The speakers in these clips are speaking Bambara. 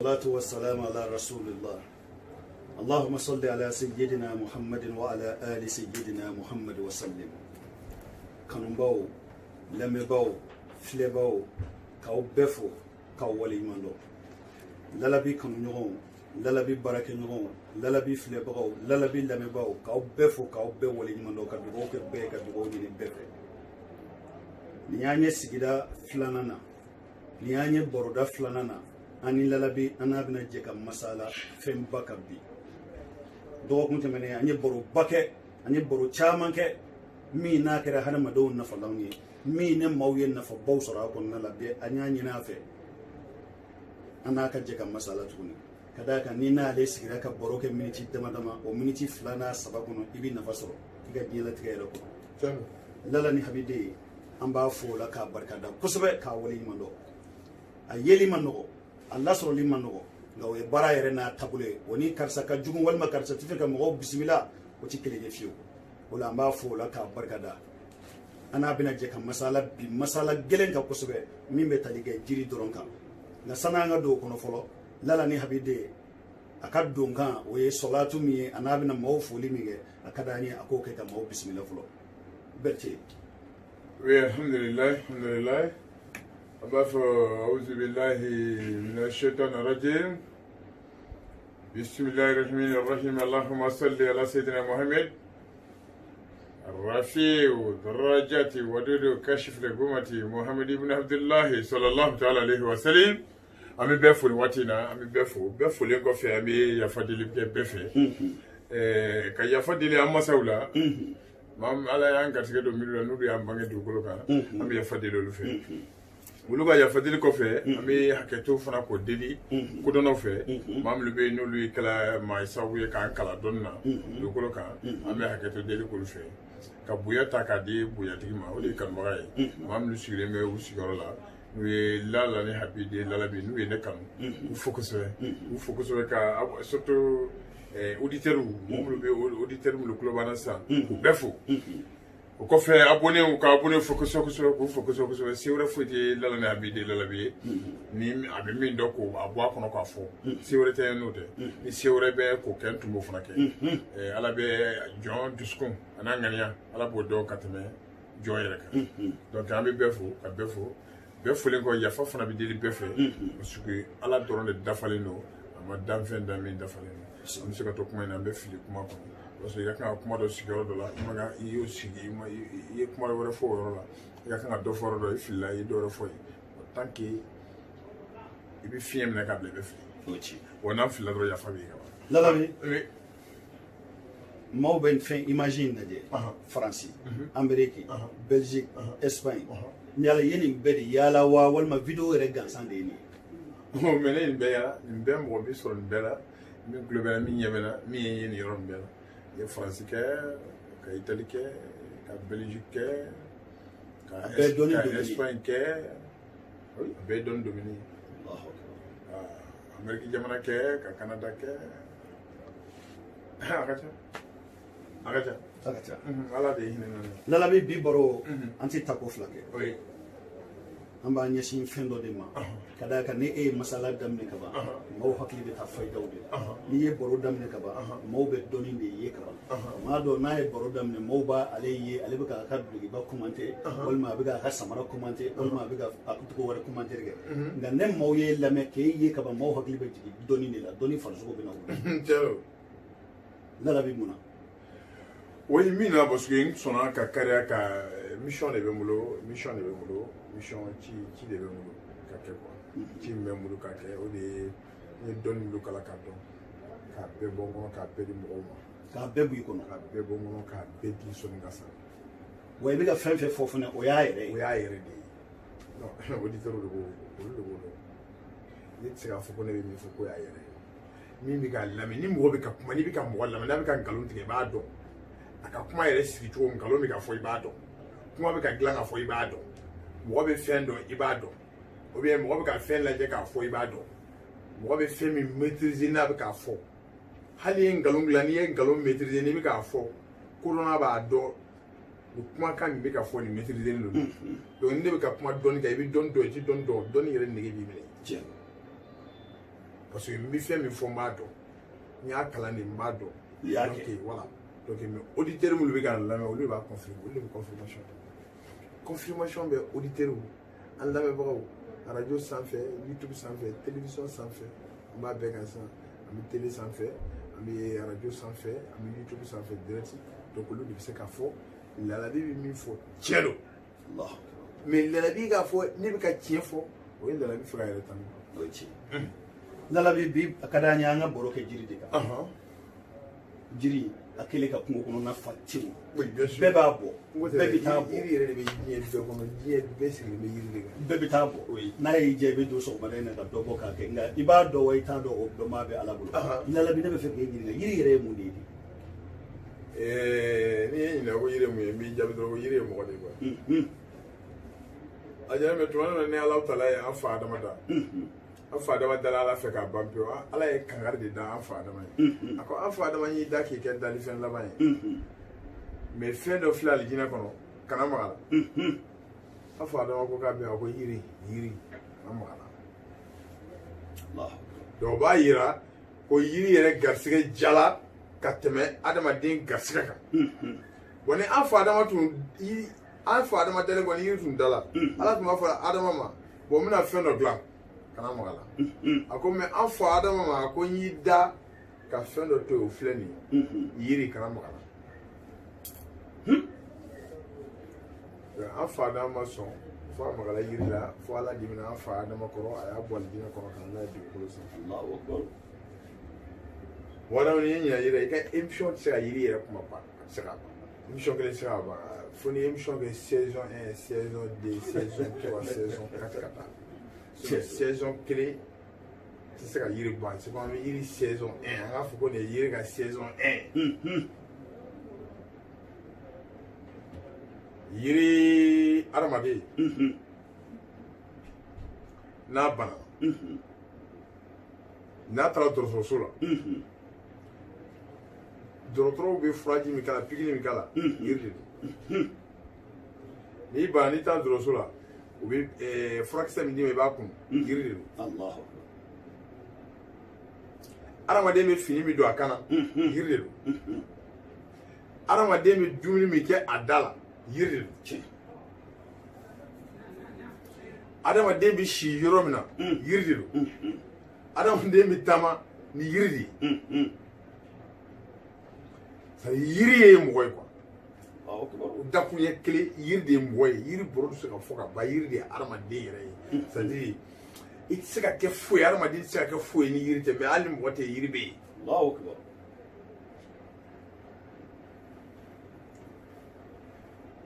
الصلاة والسلام على رسول الله اللهم صل على سيدنا محمد وعلى آل سيدنا محمد وسلم كنباو لمباو فلباو كاو بفو كاو ولي مانو لالبي كنو lalabi barake ɲɔgɔn lalabi filɛbagaw lalabi lamɛnbagaw k'aw bɛɛ fo k'aw bɛɛ waleɲumandɔn ka dugawu kɛ bɛɛ ka dugawu ɲini bɛɛ fɛ nin y'an ye sigida filanan na nin y'an ye baroda filanan na an ni lalabi an n'a bɛna jɛ ka masala fɛnba kan bi dɔgɔkun tɛmɛnen an ye baroba kɛ an ye baro caman kɛ min n'a kɛra hadamadenw nafalanw ye min ne maaw ye nafabaw sɔrɔ a kɔnɔna la bɛɛ an y'a ɲini a fɛ an n'a ka jɛ ka masala tuguni kada kan ni n'ale sigira ka baro kɛ miniti dama dama o miniti fila n'a saba kɔnɔ i bɛ nafa sɔrɔ i ka diɲɛlatigɛ yɛrɛ kɔnɔ lala ni habiden an b'a fɔ o la k'a barikada kosɛbɛ k'a waleɲuman dɔn a yeli ma nɔgɔ a lasɔrɔli ma nɔgɔ nka o ye baara yɛrɛ n'a taabolo ye o ni karisa ka jugu walima karisa tɛ fɛ ka mɔgɔw bisimila o tɛ kelen ye fiyewu o la an b'a fɔ o la k'a barikada an n'a bɛna jɛ ka masala bi masala gɛlɛn kan kosɛbɛ min bɛ tali kɛ jiri dɔrɔn kan nka sani an ka don o kɔnɔ fɔlɔ lala ni habiden a ka don kan o ye sɔlatu min ye a n'a bɛna maaw foli min kɛ a ka d'an ye a k'o kɛ ka maaw bisimila fɔlɔ Berthe. Oui, alhamdulillah. أضاف أعوذ بالله من الشيطان الرجيم. بسم الله الرحمن الرحيم. اللهم صل على سيدنا محمد الرفيع الدرجات ودود كشف الأمة محمد بن عبد الله صلى الله تعالى عليه وسلم. Ami bɛfo ni waati na ami bɛfolen kɔfɛ an bɛ yafa deli kɛ bɛɛ fɛ ka yafa deli an masaw la ala y'an garisɛgɛ don miiri la n'olu y'an bange dugukolo kan an bɛ yafa deli olu fɛ olu ka yafa deli kɔfɛ an bɛ hakɛto fana k'o deli kodɔnnaw fɛ maa minnu bɛ yen n'olu kɛla maa sababu ye k'an kalan dɔnni na dugukolo kan an bɛ hakɛto deli k'olu fɛ ka bonya ta k'a di bonyatigi ma o de ye kanubaga ye maa minnu sigilen bɛ u sigiyɔrɔ la n'u ye lala ni habiden lalabi n'u ye ne kanu u fo kosɛbɛ ka surtout auditeurs minnu bɛ auditeurs minnu tulo b'an na sisan k'u bɛɛ fo o kɔfɛ abonnés ka abonnés fo kosɛbɛ k'u fo kosɛbɛ se wɛrɛ foyi tɛ lala ni habiden lalabi ye ni a bɛ min dɔn k'o a bɔ a kɔnɔ k'a fɔ se wɛrɛ tɛ n'o tɛ ni se wɛrɛ bɛ k'o kɛ n tun b'o fana kɛ ala bɛ jɔn dusukun a n'a ŋaniya ala b'o dɔn ka tɛmɛ jɔn yɛrɛ kan donc an bɛ bɛɛ fo ka bɛɛ fo bɛɛ folen kɔ yafa fana bɛ deli bɛɛ fɛ parce que ala dɔrɔn de dafalen don a ma danfɛn dan min dafalen don an bɛ se ka to kuma in na an bɛ fili kuma kɔnɔ parce que i ka kan ka kuma dɔ sigiyɔrɔ dɔ la i y'o sigi i ye kuma wɛrɛ fɔ o yɔrɔ la i ka kan ka dɔ fɔ yɔrɔ dɔ i filila i ye dɔ wɛrɛ fɔ yen tant que i bɛ fiɲɛ minɛ k'a bila i bɛ fili wa n'an filila dɔrɔn yafa bɛ yen ka ban. lalabi maaw bɛ fɛn image in lajɛ faransi amérique belgique espagne yala ye nin bɛɛ de yaala wa walima video yɛrɛ gansan de ye nin ye mais ne nin bɛɛ yaala nin bɛɛ mɔgɔ bɛ sɔrɔ nin bɛɛ la min tulo bɛ na min ɲɛ bɛ na min ye nin yɔrɔ nin bɛɛ la i ye faransi kɛ ka itali kɛ ka belgique kɛ ka espagne kɛ a bɛɛ ye dɔnni domini ka amérique jamana kɛ ka canada kɛ a ka ca ala de hinɛ na lalabi bi baro an tɛ tako fila kɛ an b'a ɲɛsin fɛn dɔ de ma ka d'a kan ni e ye masala daminɛ ka ban maaw hakili bɛ taa fayidaw de la n'i ye baro daminɛ ka ban maaw bɛ dɔnni de ye ka ban maa dɔ n'a ye baro daminɛ maaw b'a ale ye ale bɛ k'a ka dulokiba commenter walima a bɛ k'a ka samara commenter walima a bɛ ka a cogo wɛrɛ commenter kɛ nka ne maaw ye lamɛn k'e ye ka ban maaw hakili bɛ jigin dɔnni de la dɔnni farisogo bɛ na wuli lalabi mun na. Oui, mina parce que nous sommes en carrière ka mission de bolo mission ci de bolo ka ke quoi ci memulu ka ke o de ni don lu kala ka don ka be bongo ka be di mo ka be bu ikono ka be bongo ka be di so ngasa way bi ga fen fe fofu ne o ya yere de non auditeur de go ni tsira fo ko ne mi fo ko ya yere mi bi ga lami ni mo bi ka kuma ni bi ka mo lami na bi ka galon tige ba don a ka kuma yɛrɛ sigi cogo min nkalon bɛ ka fɔ i b'a dɔn kuma bɛ ka dilan ka fɔ i b'a dɔn mɔgɔ bɛ fɛn dɔn i b'a dɔn ou bien mɔgɔ bɛ ka fɛn lajɛ k'a fɔ i b'a dɔn mɔgɔ bɛ fɛn min maîtriser n'a bɛ k'a fɔ hali n'i ye nkalon dilan n'i ye nkalon maîtriser n'i bɛ k'a fɔ kodɔnna b'a dɔn nin kumakan min bɛ ka fɔ nin maîtriser don donc ni ne bɛ ka kuma dɔnni kan i bɛ dɔnni dɔn i tɛ dɔnni dɔn dɔnni yɛrɛ nege b'i minɛ parce que mi fɛn min fɔ n b'a dɔn n y'a kalan de n b'a dɔn donc voilà donc mais auditeur minnu bɛ ka lamɛn olu de b'a confirmer olu de bɛ confirmation bɛ auditeur an lamɛnbagaw radio sanfɛ YouTube sanfɛ télévision sanfɛ an b'a bɛɛ kan sisan an bɛ télé sanfɛ an bɛ radio sanfɛ an bɛ YouTube sanfɛ direct donc olu de bɛ se k'a fɔ Lalabi bɛ min fɔ tiɲɛ don mais Lalabi k'a fɔ ne bɛ ka tiɲɛ fɔ o ye Lalabi fɛ ka yɛrɛ tanu o ye tiɲɛ Lalabi bi a ka d'an ye an ka baro kɛ jiri de kan jiri a kɛlen ka kungo kɔnɔna fa tewu bɛɛ b'a bɔ bɛɛ bɛ taa bɔ yiri yɛrɛ de bɛ diɲɛ bɛɛ kɔnɔ diɲɛ bɛɛ sigilen bɛ yiri de kan bɛɛ bɛ taa bɔ n'a y'i diya i bɛ don sɔgɔmada in na ka dɔ bɔ k'a kɛ nka i b'a dɔn wa i t'a dɔn o dɔnbaa bɛ Ala bolo Lalabi ne bɛ fɛ k'e ɲininka yiri yɛrɛ ye mun de ye n'i ye ɲininka ko yiri ye mun ye n b'i jaabi dɔrɔn ko yiri ye mɔgɔ de ye quoi a jara mɛ tuma dɔ la ni Ala tala ye an fa Adama da an fa Adama dala Ala fɛ k'a ban pewu Ala ye kangari de da an fa Adama ye a ko an fa Adama y'i da k'i kɛ dalifɛn laban ye mais fɛn dɔ filɛ alijinɛ kɔnɔ kana maga la an fa Adama ko k'a bɛ a ko yiri kana maga la donc o b'a yira ko yiri yɛrɛ garisɛgɛ jala ka tɛmɛ adamaden garisɛgɛ kan bon ni an fa Adama dalen kɔni yiri tun dala Ala tun b'a fɔ Adama ma bon n bɛna fɛn dɔ dilan kana maga la a ko mais an fa Adama ma a ko n y'i da ka fɛn dɔ to yen o filɛ nin ye yiri kana maga la an fa Adama ma sɔn fo a magala yiri la fo Ala dimina an fa Adama kɔrɔ a y'a bɔ alijinɛ kɔnɔ ka n'a ye dugukolo sanfɛ wala ni ye ɲininka yiri i ka émission tɛ se ka yiri yɛrɛ kuma ban a tɛ se ka ban émission kelen tɛ se ka ban fo ni émission kɛ saison 1 saison 2 saison 3 saison 4 ka taa saison kelen tɛ se ka yiri ban c'est comme an bɛ yiri saison 1 an k'a fɔ ko nin ye yiri ka saison 1 yiri adamaden n'a bana n'a taara dɔgɔtɔrɔso la dɔgɔtɔrɔw bɛ furaji min k'a la pikiri min k'a la yiri de don n'i bana n'i taara dɔgɔtɔrɔso la u bɛ furakisɛ min d'i ma i b'a kun yiri de don adamaden bɛ fini min don a kan na yiri de don adamaden bɛ dumuni min kɛ a da la yiri de don adamaden bɛ si yɔrɔ min na yiri de don adamaden bɛ taama ni yiri de ye yiri ye mɔgɔ ye quoi o dakun ye kelen yiri de ye mɔgɔ ye yiri bɔrɔ tɛ se ka fɔ ka ban yiri de ye adamaden yɛrɛ ye c'est à dire i tɛ se ka kɛ foyi ye adamaden tɛ se ka kɛ foyi ye ni yiri tɛ mais hali ni mɔgɔ tɛ yiri bɛ yen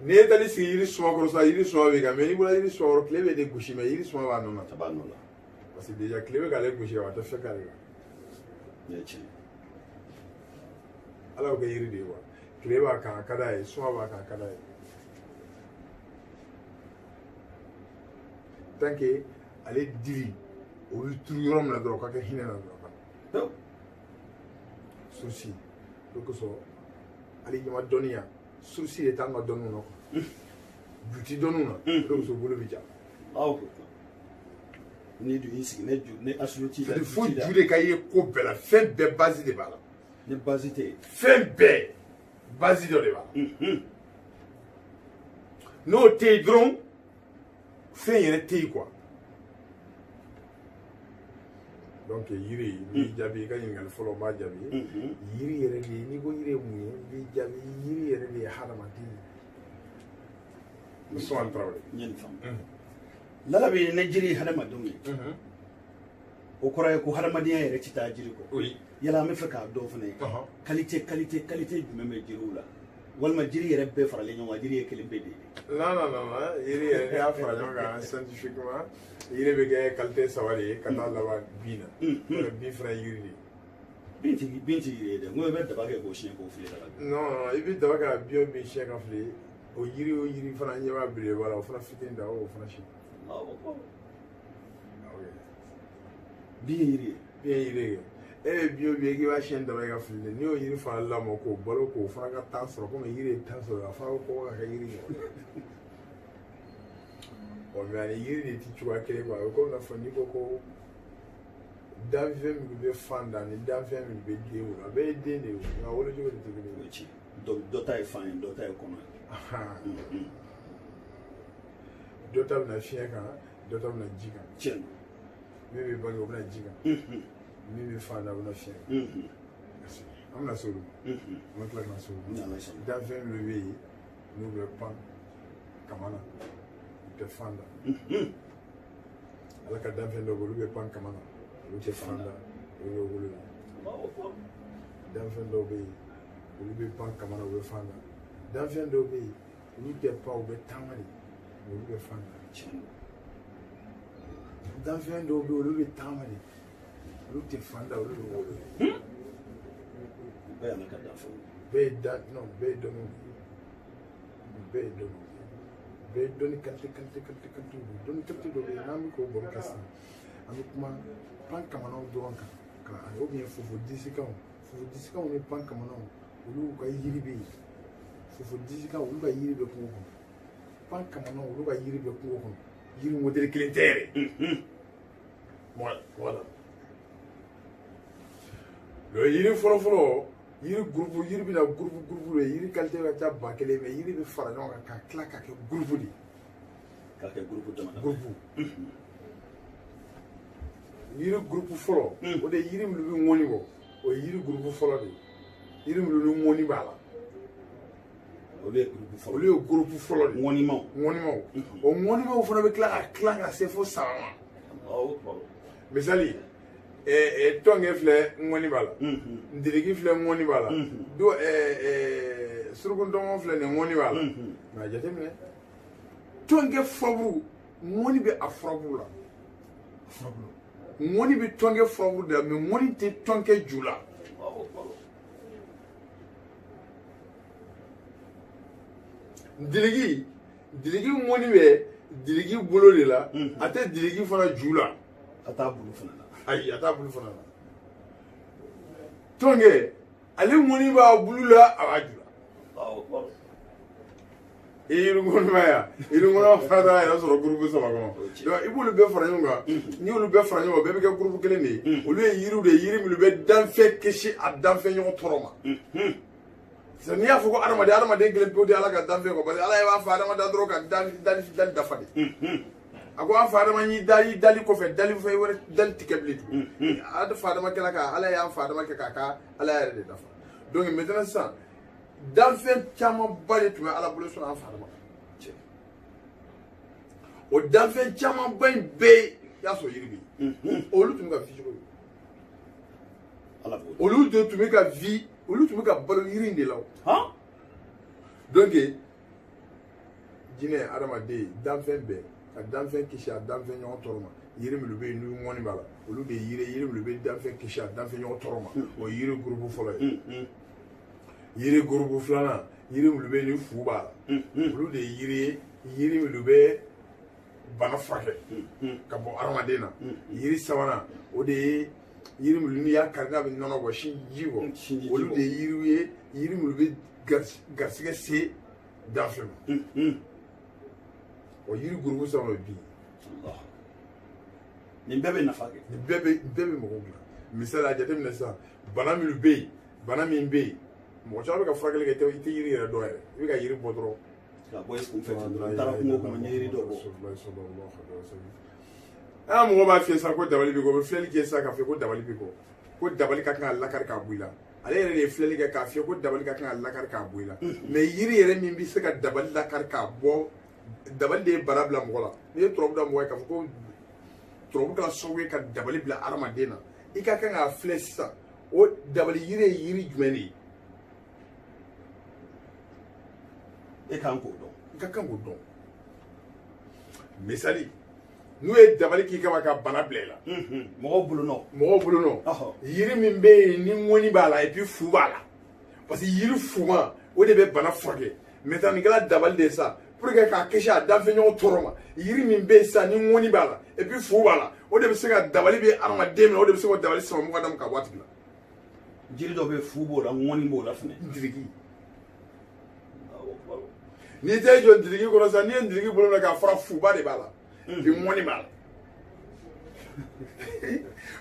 n'i ye taali sigi yiri suma kɔrɔ sa yiri suma bɛ kan mais n'i bɔra yiri suma kɔrɔ tile bɛ de gosi mais yiri suma b'a nɔ na parce que déjà tile bɛ k'ale gosi a tɛ fɛn k'ale la Ala y'o kɛ yiri de ye wa tile b'a kan a ka d'a ye suma b'a kan a ka d'a ye tant que ale dili o bɛ turu yɔrɔ min na dɔrɔn o ka kɛ hinɛ na dɔrɔn sosi o kosɔn ale ɲama dɔnniya sosi de t'an ka dɔnniw na juti dɔnniw na o de kosɔn bolo bɛ ja ni dun y'i sigi ne assuruti la fo ju de ka ye ko bɛɛ la fɛn bɛɛ base de b'a la ni base tɛ yen fɛn bɛɛ base dɔ de b'a la n'o tɛ yen dɔrɔn fɛn yɛrɛ tɛ yen quoi donc yiri n'i jaabi i ka ɲininkali fɔlɔ n b'a jaabi yiri yɛrɛ de ye n'i ko yiri ye mun ye n b'i jaabi yiri yɛrɛ de ye hadamaden ye Usumani Tarawele n ye nin faamu Lalabi ne jiri ye hadamadenw ye o kɔrɔ ye ko hadamadenya yɛrɛ tɛ taa jiri kɔ yala an bɛ fɛ k'a dɔn fana ye qualité jumɛn bɛ jiriw la walima jiri yɛrɛ bɛɛ faralen ɲɔgɔn kan jiri ye kelen bɛɛ de ye non yiri yɛrɛ n'i y'a fara ɲɔgɔn kan scientifiquement yiri bɛ kɛ qualité saba de ye ka taa laban bin na bin fana ye yiri de ye bin tɛ yiri ye dɛ n ko i bɛ daba kɛ k'o siɲɛ k'o fili daga non i bɛ daba kɛ ka bin siɲɛ ka fili o yiri fana ɲɛ b'a belebeleba la o fana fitinin da o fana si bin ye yiri ye bin ye yiri ye e bɛ bin o bin k'i b'a siɲɛ daba ka fili n'i y'o yiri fana lamɔ k'o balo k'o fana ka tan sɔrɔ komi yiri ye tan sɔrɔ a fana ko kɔgɔ ka kɛ yiri ye mais ani yiri de tɛ cogoya kelen quoi o komi n'a fɔ n'i ko ko danfɛn minnu bɛ fan da ni danfɛn minnu bɛ den wolo a bɛɛ ye den de ye nka wolocogo de tɛ kelen ye. Dɔ ta ye fan ye dɔ ta ye kɔnɔ ye. Dɔ ta bɛna fiɲɛ kan dɔ ta bɛna ji kan. Tiɲɛ min bɛ bange o bɛna ji kan. min bɛ fan da o bɛna fiɲɛ kan. an bɛna se olu ma. an bɛ tila ka na se olu ma. danfɛn minnu bɛ yen n'u bɛ pan kama na u tɛ fan da. ala ka danfɛn dɔw bɛ olu bɛ pan kama na olu tɛ fan da olu bɛ wolo la. danfɛn dɔw bɛ yen olu bɛ pan kama na u bɛ fan da. danfɛn dɔw bɛ yen olu tɛ pan u bɛ taama de olu bɛ fan da. danfɛn dɔw bɛ yen olu bɛ taama de olu tɛ fan da olu bɛ wolo la. bɛɛ y'ala ka danfɛnw ye. bɛɛ ye da non bɛɛ ye dɔnniw de ye bɛɛ ye dɔnniw de ye bɛɛ ye dɔnni qualité dɔnni qualité dɔ bɛ yen n'an bɛ k'o baro kɛ sisan an bɛ kuma pan kamanaw dɔrɔn kan ka ou bien fofo disikanw ni pan kamanaw olu ka yiri bɛ yen fofo disikanw olu ka yiri bɛ kungo kɔnɔ pan kamanaw olu ka yiri bɛ kungo kɔnɔ yiri modèle kelen tɛ yɛrɛ. voilà yiri fɔlɔfɔlɔ yiri groupe yiri bɛna groupe de yiri qualité ka ca 1000 mais yiri bɛ fara ɲɔgɔn kan ka tila ka kɛ groupe de. k'a kɛ groupe damada. groupe. yiri groupe fɔlɔ. o de yiri minnu bɛ ŋɔni bɔ o ye yiri groupe fɔlɔ de ye yiri minnu ni ŋɔni b'a la. olu ye groupe fɔlɔ. olu ye groupe fɔlɔ de. ŋɔnimaw. o ŋɔnimaw fana bɛ tila ka tila ka se fo 3 ma. misali. tɔnkɛ filɛ ŋɔni b'a la. ndiriki filɛ ŋɔni b'a la. surukuntɔmɔ filɛ nin ŋɔni b'a la. nka jateminɛ tɔnkɛ furaburu ŋɔni bɛ a furaburu la. ŋɔni bɛ tɔnkɛ furaburu de la mais ŋɔni tɛ tɔnkɛ ju la. ndiriki ŋɔni bɛ ndiriki bolo de la. a tɛ ndiriki fana ju la. a t'a bulu fana la. ayi a t'a bulu fana la. tɔnkɛ ale ŋɔni b'a bulu la a b'a ju la. yiringɔnima ya yiringɔnima fana taara yɛrɛ sɔrɔ groupe 3 kɔnɔ. i b'olu bɛɛ fara ɲɔgɔn kan n'i y'olu bɛɛ fara ɲɔgɔn kan bɛɛ bɛ kɛ groupe kelen de ye. olu ye yiriw de ye yiri minnu bɛ danfɛn kisi a danfɛn ɲɔgɔn tɔɔrɔ ma. n'i y'a fɔ ko adamaden kelen pewu de ala ka danfɛn kɔ parce que ala b'a fɔ adamaden dɔrɔn ka dali dafa de. a ko an fa adama y'i dali kɔfɛ dali fɛn wɛrɛ dali tigɛ bilen. a fa adama kɛla ka ala y'an fa adama kɛ k'a ka ala yɛrɛ de dafa. donc maintenant sisan danfɛn camanba de tun bɛ ala bolo sɔrɔ an fa adama. o danfɛn camanba in bɛɛ y'a sɔrɔ yiri bɛ yen. olu tun bɛ ka vie cogo di. olu de tun bɛ ka vie olu tun bɛ ka balo yiri in de la o. donc jinɛ adamaden danfɛn bɛɛ ka danfɛn kisi a danfɛn ɲɔgɔn tɔɔrɔ ma yiri minnu bɛ yen n'u ŋɔni b'a la olu de ye yiri minnu bɛ danfɛn kisi a danfɛn ɲɔgɔn tɔɔrɔ ma o ye yiri groupe fɔlɔ ye. yiri groupe filanan yiri minnu bɛ yen ni fu b'a la olu de ye yiri ye yiri minnu bɛ bana furakɛ ka bɔ adamaden na. yiri sabanan o de ye yiri minnu n'i y'a kari n'a bɛ nɔnɔ bɔ sinji bɔ olu de ye yiriw ye yiri minnu bɛ garisigɛ se danfɛn ma. o yiri groupe sabanan o bi. nin bɛɛ bɛ nafa kɛ. nin bɛɛ bɛ mɔgɔw dilan misali a jateminɛ sisan bana minnu bɛ yen bana min bɛ yen mɔgɔ caman bɛ ka furakɛli kɛ i tɛ yiri yɛrɛ dɔn yɛrɛ i bɛ ka yiri bɔ dɔrɔn. ka bɔ i kun fɛ dɔrɔn i taara kungo kɔnɔ n ye yiri dɔ bɔ. an mɔgɔ b'a fiyɛ sisan ko dabali bɛ kɔ o bɛ filɛli kɛ sisan k'a fɔ ko dabali bɛ kɔ ko dabali ka kan ka lakari k'a bɔ i la ale yɛrɛ de ye filɛli kɛ k'a fiyɛ ko dabali ka kan ka lakari k'a bɔ i la mais yiri yɛrɛ min bɛ se ka dabali lakari k'a bɔ dabali de ye bana bila mɔgɔ la n'i ye tubabu da mɔgɔ ye k'a fɔ ko tubabu kɛra sababu ye ka dabali bila adamaden na i ka kan k'a filɛ sisan o dabali yiri ye yiri jumɛn de ye. e kan k'o dɔn. i ka kan k'o dɔn misali n'u ye dabali k'i kama ka bana bila i la. mɔgɔw bolo nɔ. mɔgɔw bolo nɔ. yiri min bɛ yen ni ŋɔni b'a la et puis fu b'a la parce que yiri fuma o de bɛ bana furakɛ maintenant nin kɛra dabali de ye sa pour que k'a kisi a danfɛn ɲɔgɔn tɔɔrɔ ma yiri min bɛ yen sisan ni ŋɔni b'a la et puis fu b'a la o de bɛ se ka dabali bɛ adamaden minɛ o de bɛ se k'o dabali sama mɔgɔ dama ka bɔ a tigi la. jiri dɔ bɛ yen fu b'o la ŋɔni b'o la fɛnɛ. ndiriki n'i tɛ jɔ ndiriki kɔnɔ sisan n'i ye ndiriki bolo minɛ k'a fɔra fuba de b'a la bi ŋɔni b'a la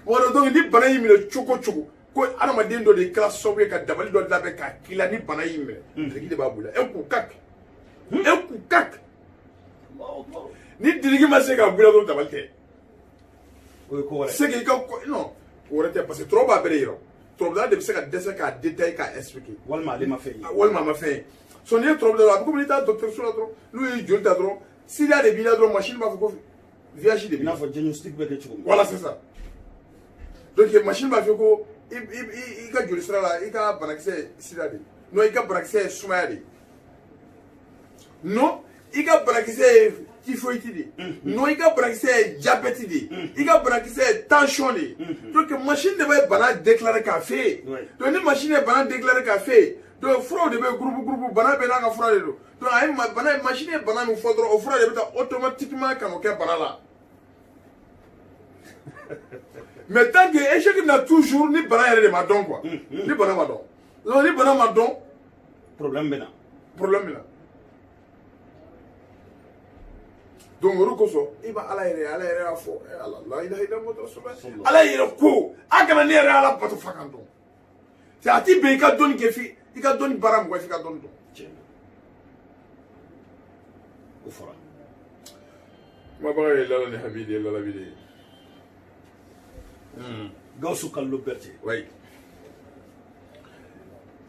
Wala donc ni bana yi minɛ cogo cogo ko adamaden dɔ de kɛra sababu ye ka dabali dɔ labɛn k'a k'i la ni bana y'i minɛ dirigi de b'a bolo un coup cac ni dirigi ma se ka bula dɔrɔn dabali tɛ o ye ko wɛrɛ c'est que i ka non o wɛrɛ tɛ parce que tɔrɔ b'a bɛɛ de yira tɔrɔbila de bɛ se ka dɛsɛ k'a détailler k'a expliquer walima ale ma fɛn ye walima a ma fɛn ye so n'i ye tɔrɔbila dɔrɔn a bɛ komi n'i taa dɔgɔtɔrɔso la dɔrɔn n'u ye joli ta dɔrɔn sida de b'i la dɔrɔn machine b'a fɔ ko VIH de b'i i n'a la fɔ diagnostic bɛ kɛ cogo min voilà c'est ça donc machine b'a fɔ ko i ka joli sira la i ka banakisɛ ye sida de non i ka banakisɛ ye sumaya de non i ka banakisɛ ye typhoïde de non i ka banakisɛ ye diabète de i ka banakisɛ ye tension de donc machine de bɛ bana déclarer k'a f'e ye donc ni machine ye bana déclarer k'a f'e ye donc furaw de bɛ groupe bana bɛɛ n'a ka fura de don donc a ye bana machine ye bana min fɔ dɔrɔn o fura de bɛ taa automatiquement ka n'o kɛ bana la mais tant que échec na toujours ni bana yɛrɛ de ma dɔn quoi ni bana ma dɔn donc ni bana ma dɔn problème bɛ na donc o kosɔn i bɛ ala yɛrɛ y'a fɔ ala la ilaha illallah rasulullah ala yɛrɛ ko a kana ne yɛrɛ ala bato fa kan dɔn c'est a ti bɛn i ka dɔnni kɛ fi i ka dɔnni baara mɔgɔ f'i ka dɔnni dɔn o fɔra kumabaga ye lala ni habidi ye lala bide Gawusu Kalilu Berete oui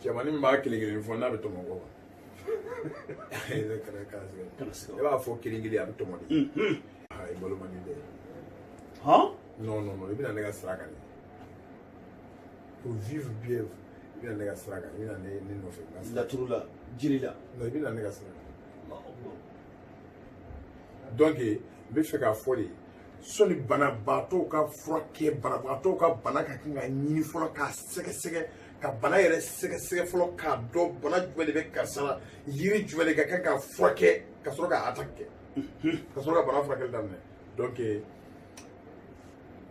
cɛmannin min b'a kelen kelen fɔ n'a bɛ tɔmɔ kɔ i b'a fɔ kelen kelen a bɛ tɔmɔ de i balo man di dɛ non i bɛna ne ka sira kan pour vivre bien i bɛna ne ka sira kan i bɛna ne nɔfɛ laturu la jiri la non i bɛna ne ka sira kan donc n bɛ fɛ k'a fɔ de sɔni banabaatɔw ka furakɛ banabaatɔw ka bana ka kan ka ɲini fɔlɔ k'a sɛgɛsɛgɛ ka bana yɛrɛ sɛgɛsɛgɛ fɔlɔ k'a dɔn bana jumɛn de bɛ karisa la yiri jumɛn de ka kan ka furakɛ ka sɔrɔ ka attaque kɛ ka sɔrɔ ka bana furakɛli daminɛ donc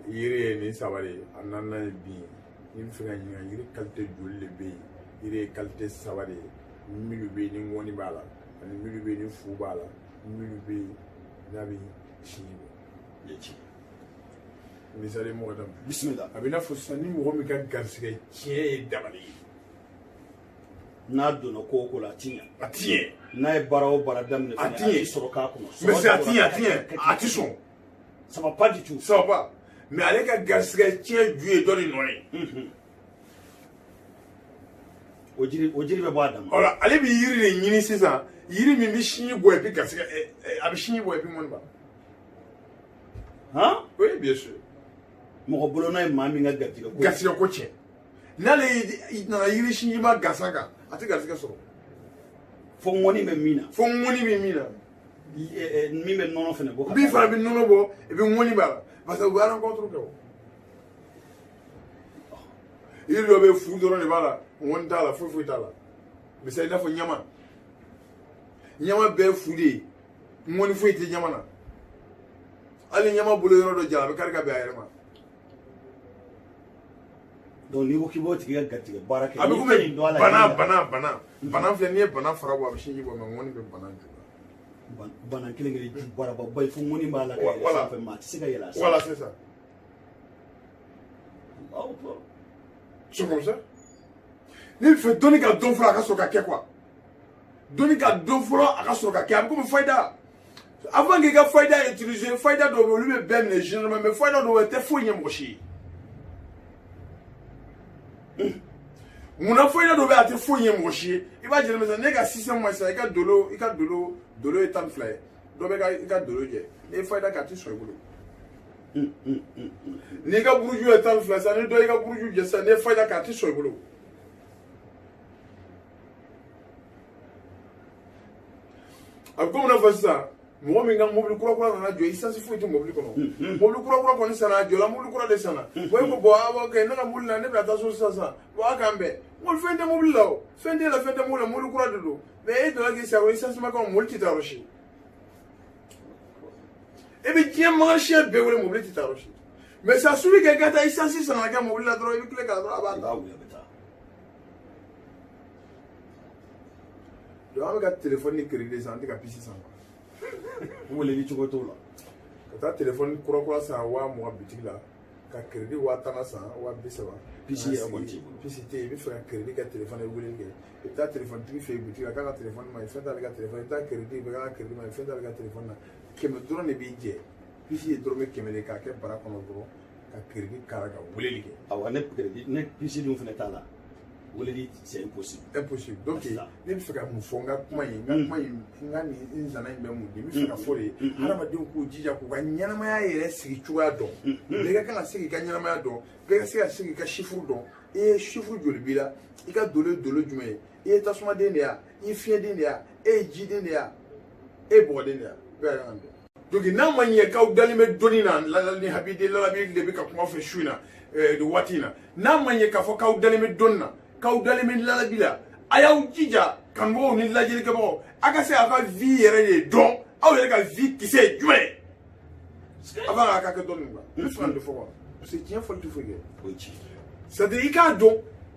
yiri ye nin saba de a naaninan ye bin ni n fɛ ka ɲininka yiri qualité joli de bɛ yen yiri ye qualité saba de ye minnu bɛ yen ni ŋɔni b'a la ani minnu bɛ yen ni fu b'a la minnu bɛ yen n'a bɛ si bɔ misali mɔgɔ dama bisimila a bɛ n'a fɔ sisan ni mɔgɔ min ka garisɛgɛ tiɲɛ ye dabali ye n'a donna ko o ko la a ti ɲɛ a ti ɲɛ n'a ye baara o baara daminɛ a ti ɲɛ sɔrɔ k'a kɔnɔ mais c'est a ti ɲɛ a ti sɔn ça va pas du tout ça va pas mais ale ka garisɛgɛ tiɲɛ ju ye dɔ de nɔ ye o jiri bɛ bɔ a dama voilà ale bɛ yiri de ɲini sisan yiri min bɛ sinji bɔ et puis garisɛgɛ a bɛ sinji bɔ et puis mɔni ba oui bien sûr mɔgɔ bolona ye maa min ka garisɛgɛ ko tiɲɛ n'ale nana yiri sinji ma gansan kan a tɛ garisɛgɛ sɔrɔ fo ŋɔni bɛ min na min bɛ nɔnɔ fana bɔ min fana bɛ nɔnɔ bɔ et puis ŋɔni b'a la parce que u bɛ rencontre kɛ o yiri dɔ bɛ fu dɔrɔn de b'a la ŋɔni t'a la foyi t'a la misali i n'a fɔ ɲama bɛɛ fu de ye ŋɔni foyi tɛ ɲama na hali ɲama bolo yɔrɔ dɔ jara a bɛ kari ka bɛn a yɛrɛ ma donc n'i ko k'i b'o tigi ka garijɛgɛ baara kɛ a bɛ komi bana filɛ n'i ye bana fara bɔ a bɛ sinji bɔ mɛ ŋɔni bɛ bana ju bana kelen ju baaraba ba ye fo ŋɔni b'a la ka yɛlɛ sanfɛ maa tɛ se ka yɛlɛ a sanfɛ voilà c'est ça c'est comme ça n'i fɛ dɔnni ka dɔn fɔlɔ a ka sɔrɔ ka kɛ quoi dɔnni ka dɔn fɔlɔ a ka sɔrɔ ka kɛ a bɛ komi fayida avant k'i ka fayida utiliser fayida dɔw bɛ olu bɛ bɛɛ minɛ généralement mais fayida dɔw bɛ tɛ foyi ɲɛ mɔgɔ si ye munna fayida dɔw bɛ a tɛ foyi ɲɛ mɔgɔ si ye i b'a jate minɛ ne ka système ma sisan i ka dolo ye 12 ye dɔ bɛ i ka dolo jɛ n'i ye fayida kɛ a tɛ sɔn i bolo n'i ka buruju ye 12 sisan ni dɔ y'i ka buruju jɛ sisan n'i ye fayida kɛ a tɛ sɔn i bolo a bɛ komi n'a fɔ sisan mɔgɔ min ka mobili kura nana jɔ essence foyi tɛ mobili kɔnɔ mobili kura kɔni sanna a jɔla mobili kura de sanna wa e ko bɔn awɔ kɛ ne ka mobili la ne bɛna taa so sisan bon a k'an bɛn n ko fɛn tɛ mobili la o fɛn t'e la fɛn tɛ mobili la mobili kura de don mais e donna k'i sago essence ma kɔnɔ mobili tɛ taa yɔrɔ si e bɛ diɲɛ magasin bɛɛ wele mobili tɛ taa yɔrɔ si mais ça suffit que i ka taa essence san ka kɛ mobili la dɔrɔn i bɛ tila ka dɔrɔn a b'a ta donc an bɛ ka téléphone ni crédit san an tɛ ka pisi san weleli cogo t'o la ka ka taa telefɔni kura san 20,000 bitigi la ka crédit 10,000 san 30,000 PC yɛrɛ kɔni t'i bolo PC tɛ yen i bɛ fɛ ka crédit kɛ téléphone ye weleli kɛ i bɛ taa téléphone tigi fɛ yen bitigi la k'a ka téléphone ma ɲi fɛn t'ale ka téléphone i bɛ taa crédit bɛ k'a ka crédit ma ɲi fɛn t'ale ka téléphone na 100 dɔrɔn de b'i jɛ PC ye dɔrɔmɛ 100 de k'a kɛ bara kɔnɔ dɔrɔn ka crédit k'a ka weleli kɛ awɔ ne PC dun fɛnɛ t'a la weleli c'est impossible donc ne bɛ fɛ ka mun fɔ n ka kuma in n ka nin nzana in bɛ mun di n bɛ fɛ ka fɔ de hadamadenw k'u jija k'u ka ɲɛnamaya yɛrɛ sigi cogoya dɔn bɛɛ ka kan ka se k'i ka ɲɛnamaya dɔn bɛɛ ka se ka se k'i ka chiffre dɔn i ye chiffre joli b'i la i ka dolo jumɛn ye i ye tasumaden de ya i ye fiɲɛden de ya e ye jiden de ya e ye bɔgɔden de ya bɛɛ y'a kan dɔn donc n'a ma ɲɛ k'aw dalen bɛ dɔnni na ni habiden lalabi de bɛ ka kuma fɛ su in na waati in na n'a ma ɲɛ k'a fɔ k'aw dalen bɛ dɔnni na k'aw dalen bɛ lalabi la a y'aw jija kanubagaw ni lajɛlikɛbagaw a ka se a ka vie yɛrɛ de dɔn aw yɛrɛ ka vie kisɛ ye jumɛn ye avant a ka kɛ dɔnni quoi n bɛ fɛ ka nin de fɔ quoi parce que tiɲɛ fɔli tɛ foyi kɛ o ye tiɲɛ c'est-à-dire i k'a dɔn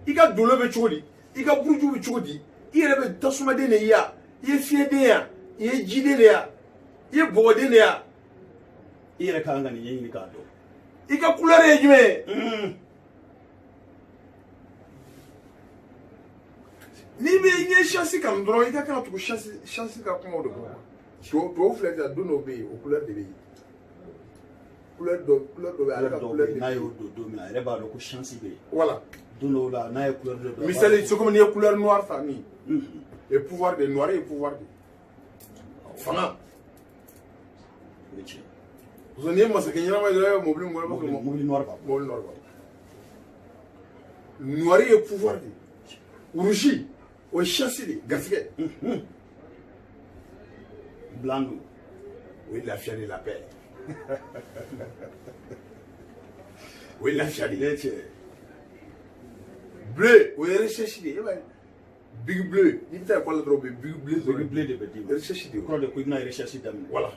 i ka dolo bɛ cogo di i ka buruju bɛ cogo di i yɛrɛ bɛ tasumaden de ye ya i ye fiɲɛden ya i ye jiden de ya i ye bɔgɔden de ya i yɛrɛ ka kan ka nin ɲɛɲini k'a dɔn i ka couleur ye jumɛn ye n'i bɛ i ye chance kanu dɔrɔn i ka kan ka tugu chance ka kumaw de kɔ tubabu filɛ sisan don dɔw bɛ yen o couleur de bɛ yen couleur dɔ bɛ ale ka couleur de bɛ yen n'a y'o don don min na a yɛrɛ b'a dɔn ko chance bɛ yen voilà don dɔw la n'a ye couleur dɔ dɔn misali c'est comme n'i ye couleur noire ta min le pouvoir de noir ye pouvoir de fanga o ye tiɲɛ parce que n'i ye masakɛ ɲɛnama ye dɔrɔn i bɛ mobili min kɔnɔ i b'a sɔrɔ mobili noir b'a mobile noir b'a noir ye pouvoir de rouge o ye chance de garisɛgɛ blanc don o ye lafiya de la paix o ye lafiya de o ye tiɲɛ bleu o ye recherche de ye e b'a ye big bleu n'i bɛ taa ekɔli la dɔrɔn o bɛ big bleu big bleu de bɛ d'i ma recherche de ye kɔrɔ de ko i bɛna recherche daminɛ voilà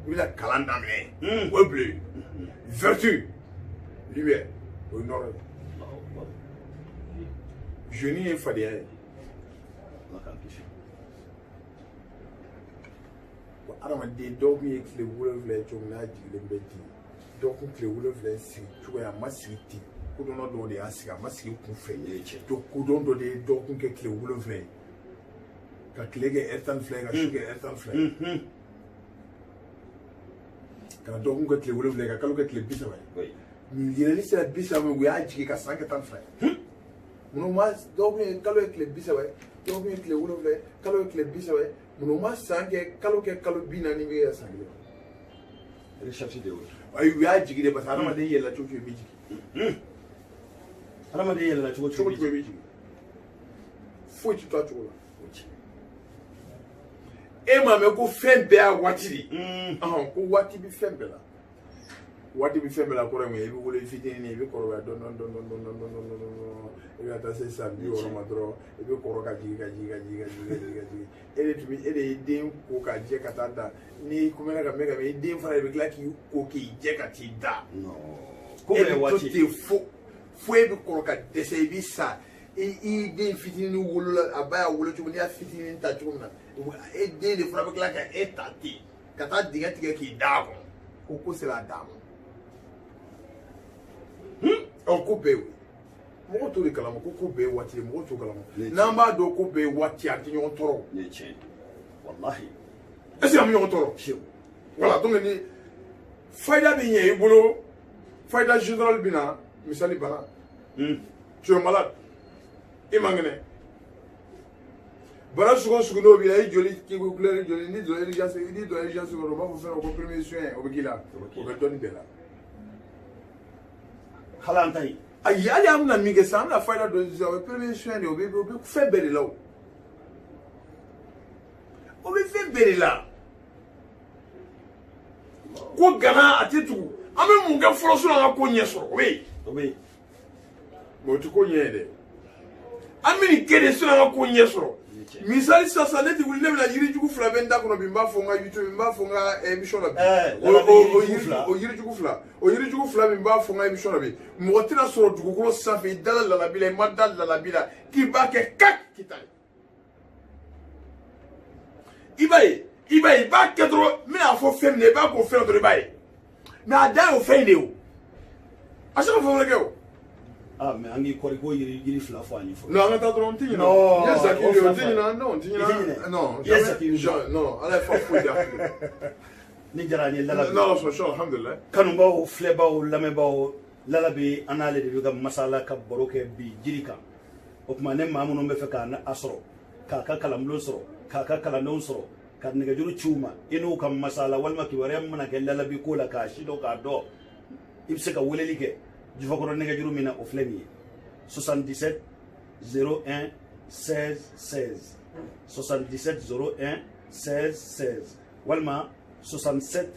i bɛna kalan daminɛ o ye bleu vertu lumière o ye nɔrɔ ye jeune ye fadenya ye adamaden dɔw kun ye tile 7 ye cogo min n'a jigilen bɛ di dɔw kun tile 7 sigi cogoya a ma sigi ten kodɔnna dɔw de y'a sigi a ma sigi kun fɛ donc kodɔn dɔ de ye dɔw kun kɛ tile 7 ye ka tile kɛ heure 12 ka su kɛ heure 12 ka na dɔw kun kɛ tile 7 ka kalo kɛ tile 30 ye yɛlɛli sera 30 min u y'a jigin ka san kɛ 12 ye minnu ma dɔw kun ye kalo ye tile 30 ye dɔw kun ye tile 7 ye kalo ye tile 30 ye minnu ma san kɛ kalo 40 bɛ kɛ san kelen recherche de y'o ayi u y'a jigin de parce que adamaden yɛlɛla cogo o cogo i bɛ jigin adamaden yɛlɛla cogo o cogo i bɛ jigin foyi tɛ to a cogo la e m'a mɛn ko fɛn bɛɛ y'a waati de ko waati bɛ fɛn bɛɛ la waati bɛ fɛn bɛɛ la kɔrɔ ye mun ye i bɛ wolo i fitinin i bɛ kɔrɔbaya dɔɔni i bɛ taa se san 60 ma dɔrɔn i bɛ kɔrɔ ka jigin e de ye den ko ka jɛ ka taa da n'i kumana ka mɛn ka mɛn i den fana i bɛ tila k'i ko k'i jɛ ka t'i da ko bɛɛ ye waati e bɛ to ten fo e bɛ kɔrɔ ka dɛsɛ i bɛ sa i den fitinin wolola a ba y'a wolo cogo n'i y'a fitinin ta cogo min na e den de fana bɛ tila ka e ta ten ka taa dingɛ tigɛ k'i da a kɔnɔ ko sera a d'a ma ko bɛɛ ye mɔgɔ t'o de kalama ko bɛɛ ye waati ye mɔgɔ t'o kalama n'an b'a dɔn ko bɛɛ ye waati a tɛ ɲɔgɔn tɔɔrɔ ne ye tiɲɛ walahi est ce que an bɛ ɲɔgɔn tɔɔrɔ fiyewu voilà donc ni fayida bɛ ɲɛ i bolo fayida général bɛ na misali bana tu es malade i man kɛnɛ bana sugu o sugu n'o b'i la i joli k'i ko couleur joli n'i donna urgence kɔnɔ u b'a fɔ fɛn dɔ ko premier soin o bɛ k'i la o bɛ dɔnni bɛɛ la hali an ta yen ayi hali an bɛna min kɛ sisan an bɛna fayida dɔ sisan o bɛ premier soin de o bɛ fɛn bɛɛ de la o bɛ fɛn bɛɛ de la ko gana a tɛ tugu an bɛ mun kɛ fɔlɔ an ka ko ɲɛ sɔrɔ o bɛ yen mɛ o tɛ ko ɲɛ ye dɛ an bɛ nin kɛ de an ka ko ɲɛ sɔrɔ misali sisan ne tɛ wuli ne bɛna yirijugu 2 bɛ n da kɔnɔ bi n b'a fɔ n ka YouTube n b'a fɔ n ka émission na bi o yirijugu 2 min n b'a fɔ n ka émission na bi mɔgɔ tɛna sɔrɔ dugukolo sanfɛ i dala lalabi la i ma da lalabi la k'i b'a kɛ kak k'i ta ye i b'a ye i b'a kɛ dɔrɔn n bɛna fɔ fɛn min na i b'a k'o fɛn dɔrɔn i b'a ye mais a da y'o fɛn de ye o a se ka fɛn wɛrɛ kɛ o. Ah, mais an k'i kɔri ko yiri fila fɔ an ye fɔlɔ. non an ka taa dɔrɔn n tɛ ɲinɛ. non n ye Zakiri ye o tɛ ɲinɛ i non n tɛ tɛ ɲinɛ. non i ye Zakiri non ala ye fa foyi di a kun. ni diyara an ye Lala bi. n'ala sɔn alhamdulilayi. kanubaw filɛbaw lamɛnbaw Lala bi an n'ale de bɛ ka masala ka baro kɛ bi jiri kan o tuma ne maa minnu bɛ fɛ k'a sɔrɔ k'a ka kalanbulon sɔrɔ k'a ka kalandenw sɔrɔ ka nɛgɛjuru ci u ma i n'u ka masala walima kibaruya min mana kɛ Lala bi ko la k'a sidɔn k'a dɔn i bɛ se ka weleli kɛ Jufakɔrɔ nɛgɛjuru min na o filɛ nin ye 77 01 16 16 77 01 16 16 walima 67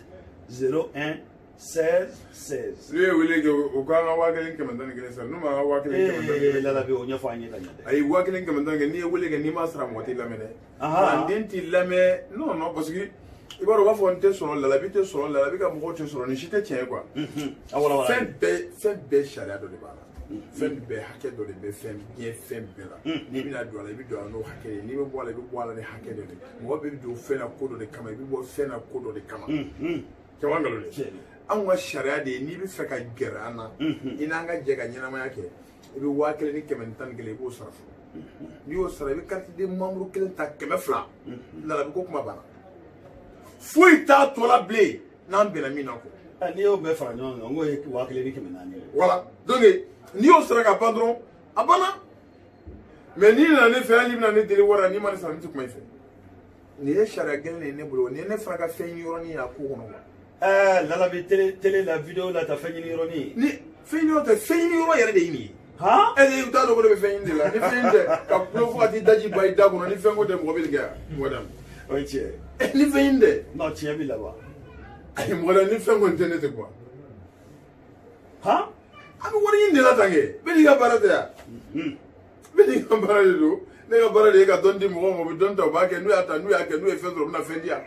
01 16 16. n'u ye wele kɛ o k'an ka 1111 sara n'u ma an ka 1111. Lala bi o ɲɛfɔ an ye ka ɲɛ dɛ. ayi 1111 kɛ n'i ye wele kɛ n'i ma sara mɔgɔ t'i lamɛn dɛ. den t'i lamɛn non parce que i b'a dɔn u b'a fɔ n tɛ sɔrɔ Lala bi tɛ sɔrɔ Lala bi ka mɔgɔw tɛ sɔrɔ nin si tɛ tiɲɛ ye quoi. fɛn bɛɛ sariya dɔ de b'a la. fɛn bɛɛ hakɛ dɔ de bɛ diɲɛ fɛn bɛɛ la. n'i bɛna don a la i bɛ don a la n'o hakɛ ye n'i bɛ bɔ a la i bɛ bɔ a la ni hakɛ de ye mɔgɔ bɛ don fɛn na ko dɔ de kama i bɛ bɔ fɛn na ko dɔ de kama. caman nkalon de. anw ka sariya de ye n'i bɛ fɛ ka gɛrɛ an na i n'an ka jɛ ka ɲɛnamaya kɛ i bɛ 1011 i b'o sara fɔlɔ n'i y'o sara i bɛ carte de membre kelen ta 200 Lala bi ko kuma banna foyi t'a tɔ la bilen n'an bɛnna min na kɔ. n'i y'o bɛɛ fara ɲɔgɔn kan n ko ye 1400 ye. voilà donc n'i y'o sara ka ban dɔrɔn a banna mais n'i nana ne fɛ hali n'i bɛna ne deli wari la n'i ma ne sara ne tɛ kuma i fɛ nin ye sariya gɛlɛn de ye ne bolo nin ye ne fana ka fɛn ɲini yɔrɔnin ye a ko kɔnɔ quoi. Lala bi télé la vidéo la ta fɛn ɲini yɔrɔnin. ni fɛn ɲini yɔrɔ tɛ fɛn ɲini yɔrɔ yɛrɛ de ye nin ye. i t'a dɔn ko ne bɛ fɛn ɲini de la ni fɛn tɛ ka kulo fo ka t'i daji ba i da kɔnɔ ni fɛn ko tɛ mɔgɔ bɛ nin kɛ yan madame. o ye tiɲɛ ye. ni fɛn ɲini tɛ. non tiɲɛ b'i la wa. ayi mɔgɔ ni fɛn kɔni tɛ ne tɛ quoi. an bɛ wari ɲini de la tan kɛ bɛɛ n'i ka baara tɛ yan. bɛɛ n'i ka baara de don ne ka baara de ye ka dɔnni di mɔgɔw ma u bɛ dɔnni ta u b'a kɛ n'u y'a ta n'u y'a kɛ n'u ye fɛn sɔrɔ u bɛna fɛn di yan.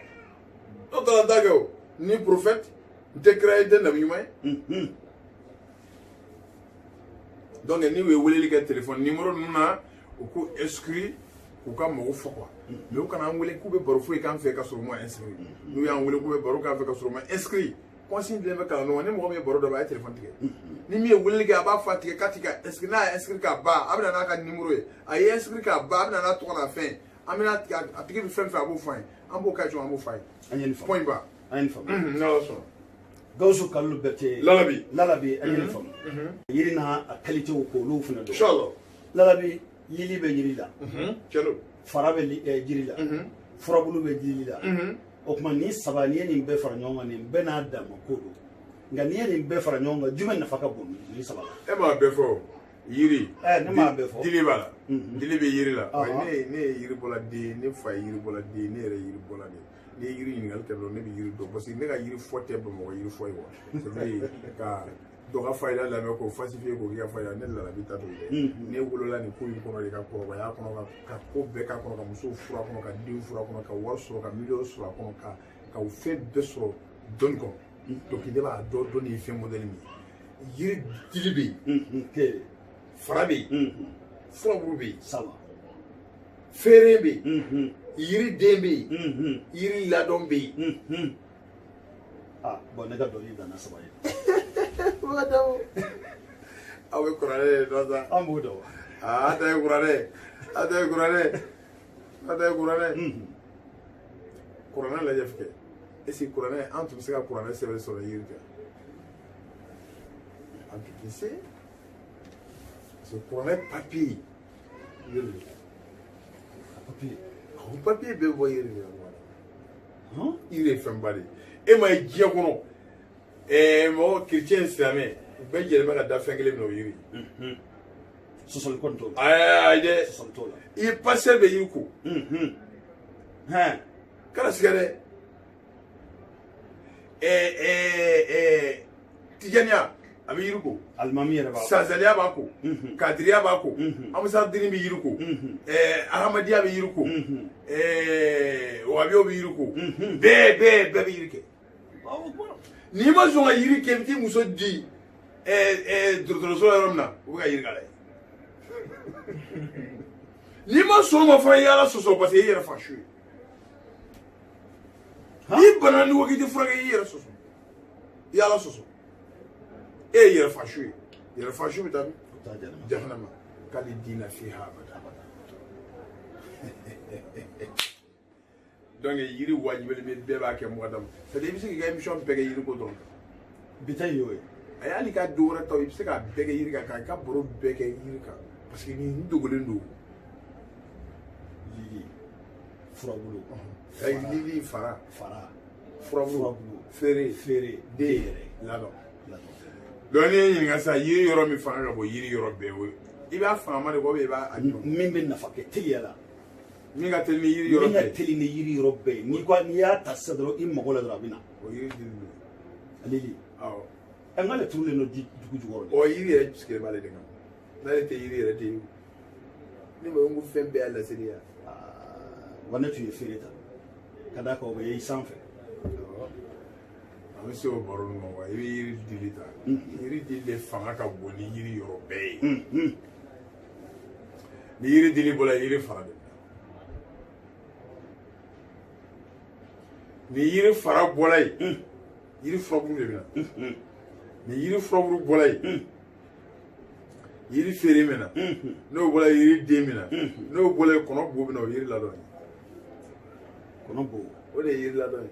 n'o taara n t'a kɛ o ni prophète n tɛ kira ye n tɛ nabi ɲuman ye. donc ni u ye weleli kɛ téléphone numéro ninnu na u k'u inscrit k'u ka mɔgɔw fɔ quoi mais u kana an wele k'u bɛ baro foyi k'an fɛ ka sɔrɔ u ma inscrit n'u y'an wele k'u bɛ baro k'an fɛ ka sɔrɔ u ma inscrit consigne dilen bɛ kalandenw ma ni mɔgɔ min ye baro dɔ bɛ a ye téléphone tigɛ ni min ye weleli kɛ a b'a fɔ a tigɛ k'a ti ka inscrit n'a ye inscrit k'a ban a bɛ na n'a ka numéro ye a ye inscrit k'a ban a bɛ na n'a tɔgɔ n'a fɛn an bɛ n'a tigɛ a tigi bɛ fɛn fɛn a b'o fɔ an ye an b'o kɛ cogo an b'o fɔ a ye. an ye nin faamu point barre. an ye nin faamu. n'Ala sɔnna. Gawusu Kalilu Berete. Lala bi. Lala bi an ye nin faamu. yiri n'a a qualité k'olu fana dɔn. inchallah. Lala bi lili bɛ yiri la. tiɲɛ don. fara bɛ jiri la. furabulu bɛ jiri la. o tuma ni saba n'i ye nin bɛɛ fara ɲɔgɔn kan nin bɛɛ n'a dama ko don nka n'i ye nin bɛɛ fara ɲɔgɔn kan jumɛn nafa ka bon ni saba la. e m'a bɛɛ fɔ yiri. ne m'a bɛɛ fɔ. dili b'a la. dili bɛ yiri la. ne ye yiri bɔla den ye ne fa ye yiri bɔla den ye ne yɛrɛ ye yiri bɔla de ye n'i ye yiri ɲininkali kɛ dɔrɔn ne bɛ yiri dɔn parce que ne ka yiri fɔ tɛ Bamakɔ yiri fɔ ye wa c'est vrai ka dɔ ka fayida lamɛn k'o falsifier k'o k'i ka fayida ne Lala bi ta t'o ye ne wolola nin ko in kɔnɔ de ka kɔrɔbaya kɔnɔ ka ko bɛɛ k'a kɔnɔ ka musow furu a kɔnɔ ka denw furu a kɔnɔ ka wari sɔrɔ ka miliyɔn sɔrɔ a kɔnɔ ka fɛn bɛɛ sɔrɔ dɔnni kɔnɔ donc ne b'a dɔn dɔnni ye fɛn modèle min ye yiri dili bɛ yen fara bɛ yen furabulu bɛ yen feere bɛ yen yiri den bɛ yen yiri ladɔn bɛ yen. bon ne ka dɔnni danna saba ye. aw bɛ kuranɛ de dɔn sa. an b'o dɔn wa. a ta ye kuranɛ a ta ye kuranɛ a ta ye kuranɛ. kuranɛ lajɛ kɛ est ce que kuranɛ an tun bɛ se ka kuranɛ sɛbɛn sɔrɔ yiri kan an tun tɛ se parce que kuranɛ papier yiri de papier. papier bɛɛ bɔ yiri de la yiri ye fɛnba de ye e ma ye diɲɛ kɔnɔ mɔgɔ chrétien silamɛ bɛɛ jɛlen bɛ ka da fɛn kelen min na o yiri sɔsɔli kɔni t'o la ayi dɛ sɔsɔli t'o la i ye pasteur bɛ yiri ko kana siga dɛ tijaniya a bɛ yiri ko alimami yɛrɛ b'a ko sanzaliya b'a ko kadiriya b'a ko amusadini bɛ yiri ko ahamadiya bɛ yiri ko wahabiyaw bɛ yiri ko bɛɛ bɛ yiri kɛ n'i ma sɔn ka yiri kɛ n t'i muso di dɔgɔtɔrɔso la yɔrɔ min na u bɛ ka yiri k'a la n'i ma sɔn ma fana i y'ala sɔsɔ parce que i yɛrɛ fa su ye n'i bana ni ko k'i tɛ furakɛ i yɛrɛ sɔsɔ yala soso e yɛrɛ fasu ye yɛrɛ fasu bɛ taa min jahanama k'ale dina fi ha abada donc yiri wajibali bɛ bɛɛ b'a kɛ mɔgɔ dama c'est à dire i bɛ se k'i ka émission bɛɛ kɛ yiri ko dɔrɔn bi ta y'o ye a y'ale ka don wɛrɛ ta i bɛ se k'a bɛɛ kɛ yiri kan k'a ka baro bɛɛ kɛ yiri kan parce que nin dogolen don lili furabulu lili fara furabulu feere den yɛrɛ ladɔn donc n'i ye ɲininka sisan yiri yɔrɔ min fanga ka bon yiri yɔrɔ bɛɛ o i b'a fanga de ko i b'a dɔn min bɛ nafa kɛ teliya la min ka teli ni yiri yɔrɔ bɛɛ min ka teli ni yiri yɔrɔ bɛɛ n'i y'a ta sisan dɔrɔn i mago la dɔrɔn a bɛ na o yiri dili don lili awɔ n'ale turulen don dugu jukɔrɔ o yiri yɛrɛ sigilen b'ale de kan n'ale tɛ yiri yɛrɛ tɛ yen ne ma ko fɛn bɛɛ y'a laseliya wa ne tun ye feere ta ka d'a kan o bɛ ye i sanfɛ an bɛ se o baro ninnu ma wa i bɛ yiri dili ta yiri dili de fanga ka bon ni yiri yɔrɔ bɛɛ ye ni yiri dili bɔra yiri fara de ni yiri fara bɔra yen yiri furabulu de bɛ na ni yiri furabulu bɔra yen yiri feere bɛ na n'o bɔra yiri den bɛ na n'o bɔra yen kɔnɔ bo bɛ na o yiri ladɔn ye kɔnɔ bo o de ye yiri ladɔn ye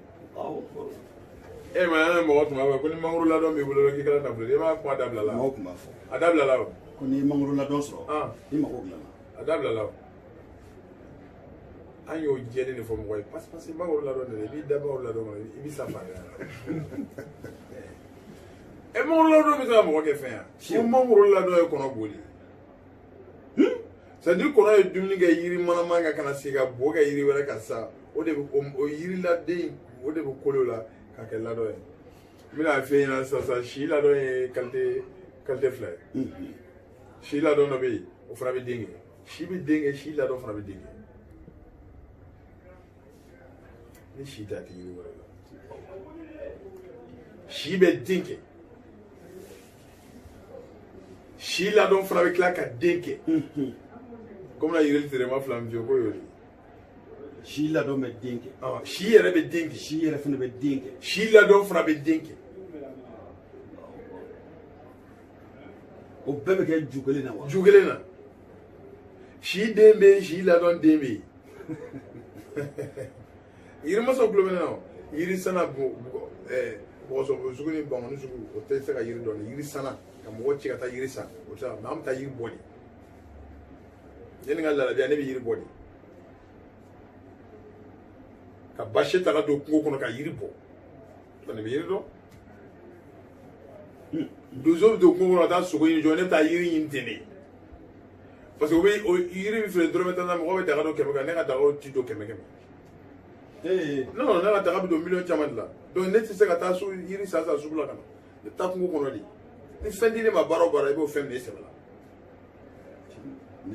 e ma an ye mɔgɔ tuma fɛ ko ni mangoro ladɔn b'i bolo k'i kɛra nafolo i b'a kuma dabila la mɔgɔw tun b'a fɔ a dabila la o ko n'i ye mangoro ladɔn sɔrɔ i mago dilanna a dabila la o an y'o jɛlen de fɔ mɔgɔ ye parce que mangoro ladɔn de i b'i da mangoro ladɔn kɔnɔ i b'i sa fa e mangoro ladɔn bɛ se ka mɔgɔ kɛ fɛn yan ko mangoro ladɔn ye kɔnɔ boli c'est à dire kɔnɔ ye dumuni kɛ yiri manaman kan ka na se ka bo kɛ yiri wɛrɛ kan sisan o de bɛ o yiri laden o de bɛ kolo la k'a kɛ ladɔn ye n bɛna f'e ɲɛna sisan si ladɔn ye qualité fila ye si ladɔn dɔ bɛ yen o fana bɛ den kɛ si bɛ den kɛ si ladɔn fana bɛ den kɛ ni si tɛ a tɛ yiri wɛrɛ la si bɛ den kɛ si ladɔn fana bɛ tila ka den kɛ komi na yiri tirema fila min fɛ ko y'o de si ladɔn bɛ den kɛ si yɛrɛ bɛ den kɛ si yɛrɛ fana bɛ den kɛ si ladɔn fana bɛ den kɛ o bɛɛ bɛ kɛ ju kelen na wa ju kelen na si den bɛ yen si ladɔn den bɛ yen yirimasaw tulo bɛ ne na o yiri sana bɔgɔsɔ sugu ni bangoni sugu o tɛ se ka yiri dɔn yiri sana ka mɔgɔ ci ka taa yiri san o tɛ se ka mɛ an bɛ taa yiri bɔ de yanni ka lalabiya ne bɛ yiri bɔ de ka basi ta ka don kungo kɔnɔ ka yiri bɔ ne bɛ yiri dɔn donso bɛ don kungo kɔnɔ ka taa sogo ɲini jɔ ne bɛ taa yiri ɲini ten de parce que o yiri bɛ feere dɔrɔmɛ tan na mɔgɔ bɛ daga don kɛmɛ kan ne ka dagaw ti don kɛmɛ kɛmɛ non ne ka daga bɛ don miliyɔn caman de la donc ne tɛ se ka taa yiri san sugu la ka na ne taa kungo kɔnɔ de ni fɛn di ne ma baara o baara i b'o fɛn minɛ i sɛbɛ la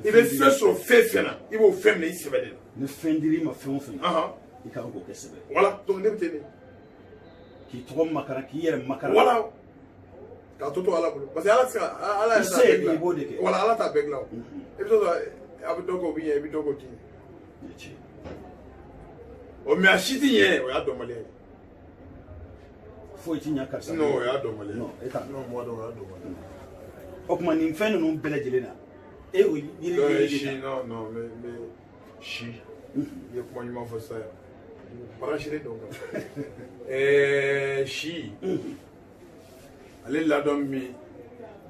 i bɛ fɛn sɔrɔ fɛn fɛn na i b'o fɛn minɛ i sɛbɛ de la ni fɛn dir'i ma fɛn o fɛn i kan k'o kɛ sɛbɛ voilà donc ne bɛ ten de k'i tɔgɔ makara k'i yɛrɛ makara voilà k'a to ala bolo parce que ala tɛ se ka ala yɛrɛ t'a bɛɛ dilan i b'o de kɛ voilà ala t'a bɛɛ dilan o i bɛ to a bɛ dɔ kɛ o bɛ ɲɛ i bɛ dɔ kɛ o tɛ ɲɛ o mɛ a si tɛ ɲɛ o y'a dɔnbaliya ye foyi ti ɲɛ karisa non o y'a dɔnbaliya non e t'a dɔn non mɔgɔ dɔn o y'a dɔnbaliya o tuma nin fɛn ninnu bɛɛ lajɛlen na e o yiri si non mais si i ye kuma ɲuman fɔ sisan bagansilen don si ale ladɔn min